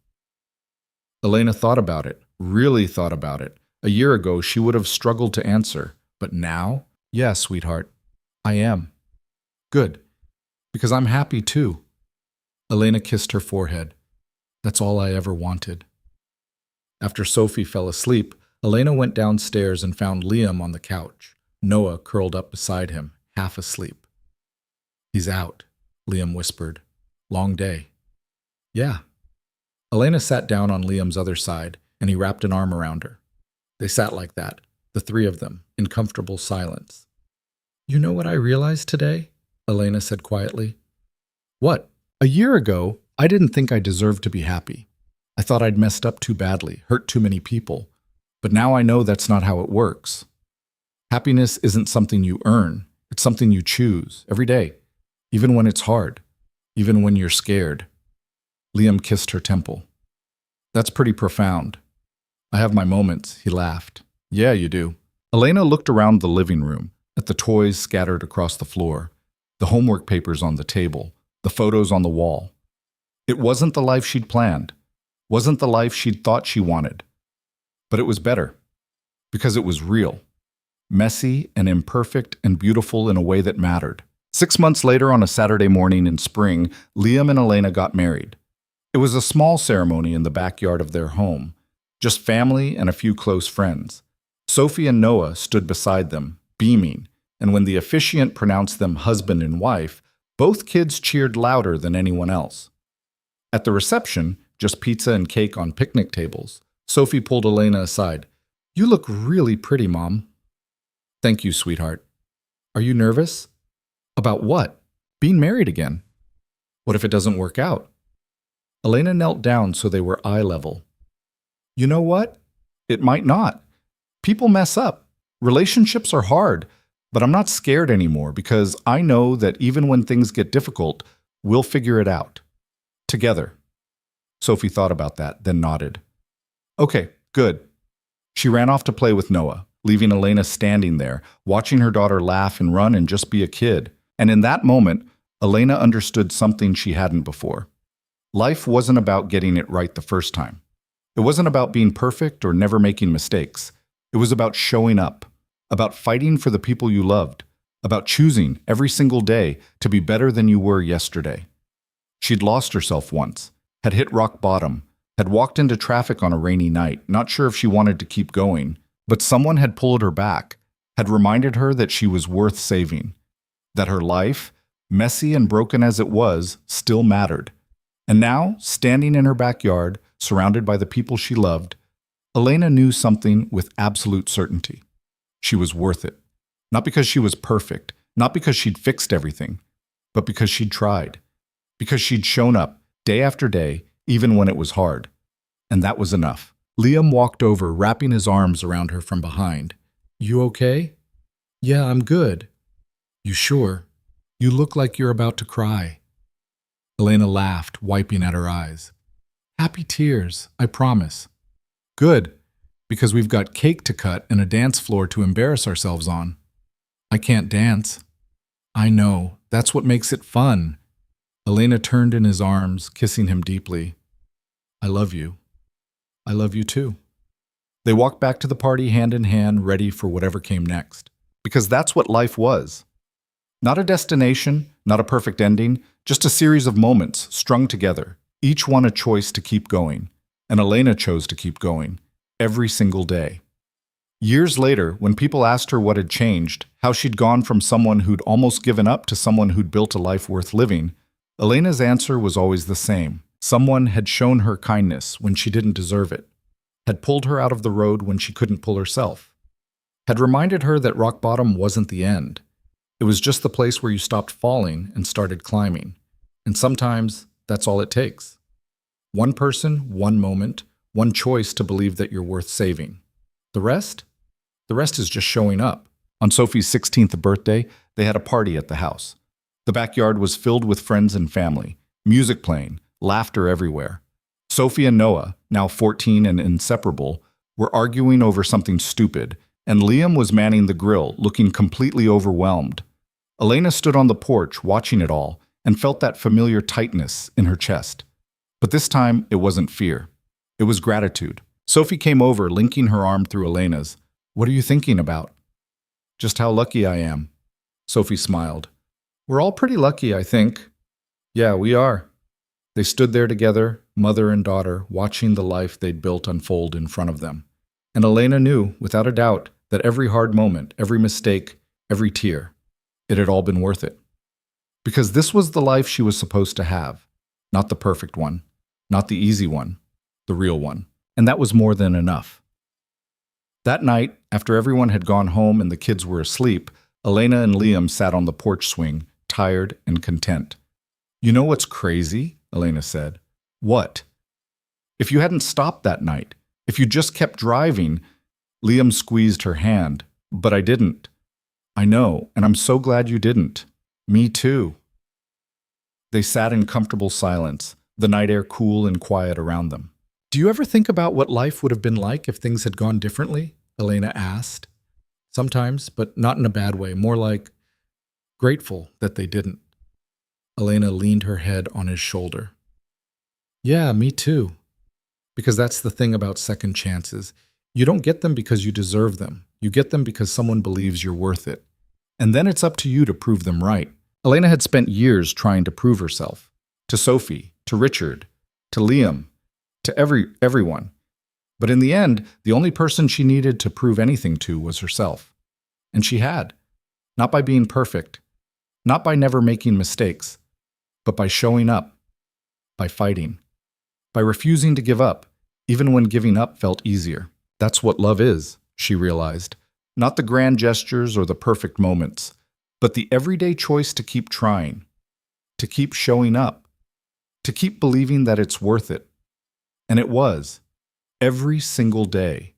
Elena thought about it, really thought about it. A year ago, she would have struggled to answer. But now, "Yes, sweetheart, I am." "Good, because I'm happy too." Elena kissed her forehead. "That's all I ever wanted." After Sophie fell asleep, Elena went downstairs and found Liam on the couch, Noah curled up beside him, half asleep. "He's out," Liam whispered. "Long day." "Yeah." Elena sat down on Liam's other side, and he wrapped an arm around her. They sat like that, the three of them, in comfortable silence. "You know what I realized today?" Elena said quietly. "What?" "A year ago, I didn't think I deserved to be happy. I thought I'd messed up too badly, hurt too many people. But now I know that's not how it works. Happiness isn't something you earn. It's something you choose, every day, even when it's hard, even when you're scared." Liam kissed her temple. "That's pretty profound." "I have my moments," he laughed. "Yeah, you do." Elena looked around the living room, at the toys scattered across the floor, the homework papers on the table, the photos on the wall. It wasn't the life she'd planned, wasn't the life she'd thought she wanted. But it was better, because it was real. Messy and imperfect and beautiful in a way that mattered. 6 months later, on a Saturday morning in spring, Liam and Elena got married. It was a small ceremony in the backyard of their home, just family and a few close friends. Sophie and Noah stood beside them, beaming, and when the officiant pronounced them husband and wife, both kids cheered louder than anyone else. At the reception, just pizza and cake on picnic tables, Sophie pulled Elena aside. "You look really pretty, Mom." "Thank you, sweetheart." "Are you nervous?" "About what?" "Being married again." "What if it doesn't work out?" Elena knelt down so they were eye level. "You know what? It might not. People mess up. Relationships are hard. But I'm not scared anymore because I know that even when things get difficult, we'll figure it out. Together. Sophie thought about that, then nodded. Okay, good. She ran off to play with Noah, leaving Elena standing there, watching her daughter laugh and run and just be a kid. And in that moment, Elena understood something she hadn't before. Life wasn't about getting it right the first time. It wasn't about being perfect or never making mistakes. It was about showing up, about fighting for the people you loved, about choosing every single day to be better than you were yesterday. She'd lost herself once, had hit rock bottom, had walked into traffic on a rainy night, not sure if she wanted to keep going, but someone had pulled her back, had reminded her that she was worth saving, that her life, messy and broken as it was, still mattered. And now, standing in her backyard, surrounded by the people she loved, Elena knew something with absolute certainty. She was worth it. Not because she was perfect, not because she'd fixed everything, but because she'd tried. Because she'd shown up, day after day, even when it was hard. And that was enough. Liam walked over, wrapping his arms around her from behind. You okay? Yeah, I'm good. You sure? You look like you're about to cry. Elena laughed, wiping at her eyes. Happy tears, I promise. Good, because we've got cake to cut and a dance floor to embarrass ourselves on. I can't dance. I know, that's what makes it fun. Elena turned in his arms, kissing him deeply. I love you. I love you too. They walked back to the party hand in hand, ready for whatever came next. Because that's what life was. Not a destination, not a perfect ending, just a series of moments strung together, each one a choice to keep going. And Elena chose to keep going, every single day. Years later, when people asked her what had changed, how she'd gone from someone who'd almost given up to someone who'd built a life worth living, Elena's answer was always the same. Someone had shown her kindness when she didn't deserve it, had pulled her out of the road when she couldn't pull herself, had reminded her that rock bottom wasn't the end. It was just the place where you stopped falling and started climbing. And sometimes that's all it takes. One person, one moment, one choice to believe that you're worth saving. The rest? The rest is just showing up. On Sophie's 16th birthday, they had a party at the house. The backyard was filled with friends and family, music playing, laughter everywhere. Sophie and Noah, now 14 and inseparable, were arguing over something stupid, and Liam was manning the grill, looking completely overwhelmed. Elena stood on the porch, watching it all, and felt that familiar tightness in her chest. But this time, it wasn't fear. It was gratitude. Sophie came over, linking her arm through Elena's. What are you thinking about? Just how lucky I am. Sophie smiled. We're all pretty lucky, I think. Yeah, we are. They stood there together, mother and daughter, watching the life they'd built unfold in front of them. And Elena knew, without a doubt, that every hard moment, every mistake, every tear, it had all been worth it. Because this was the life she was supposed to have. Not the perfect one, not the easy one, the real one. And that was more than enough. That night, after everyone had gone home and the kids were asleep, Elena and Liam sat on the porch swing, tired and content. You know what's crazy? Elena said. What? If you hadn't stopped that night, if you just kept driving, Liam squeezed her hand. But I didn't. I know, and I'm so glad you didn't. Me too. They sat in comfortable silence, the night air cool and quiet around them. Do you ever think about what life would have been like if things had gone differently? Elena asked. Sometimes, but not in a bad way, more like grateful that they didn't. Elena leaned her head on his shoulder. Yeah, me too. Because that's the thing about second chances. You don't get them because you deserve them. You get them because someone believes you're worth it. And then it's up to you to prove them right. Elena had spent years trying to prove herself. To Sophie, to Richard, to Liam, to everyone. But in the end, the only person she needed to prove anything to was herself. And she had. Not by being perfect. Not by never making mistakes. But by showing up. By fighting. By refusing to give up, even when giving up felt easier. That's what love is, she realized. Not the grand gestures or the perfect moments, but the everyday choice to keep trying, to keep showing up, to keep believing that it's worth it. And it was, every single day.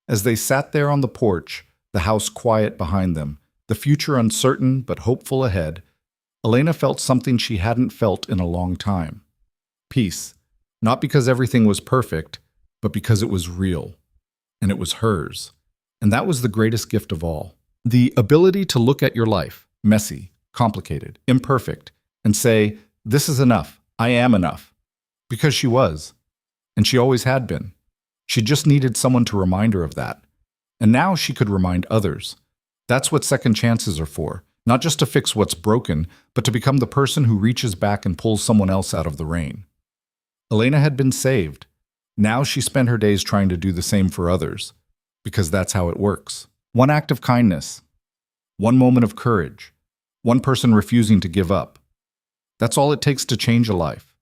As they sat there on the porch, the house quiet behind them, the future uncertain but hopeful ahead, Elena felt something she hadn't felt in a long time. Peace, not because everything was perfect, but because it was real, and it was hers. And that was the greatest gift of all. The ability to look at your life, messy, complicated, imperfect, and say, "This is enough. I am enough." Because she was, and she always had been. She just needed someone to remind her of that. And now she could remind others. That's what second chances are for, not just to fix what's broken, but to become the person who reaches back and pulls someone else out of the rain. Elena had been saved. Now she spent her days trying to do the same for others, because that's how it works. One act of kindness, one moment of courage, one person refusing to give up. That's all it takes to change a life.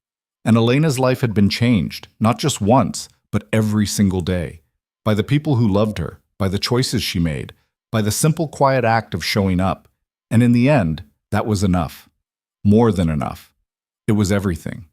And Elena's life had been changed, not just once, but every single day, by the people who loved her, by the choices she made, by the simple, quiet act of showing up. And in the end, that was enough. More than enough. It was everything.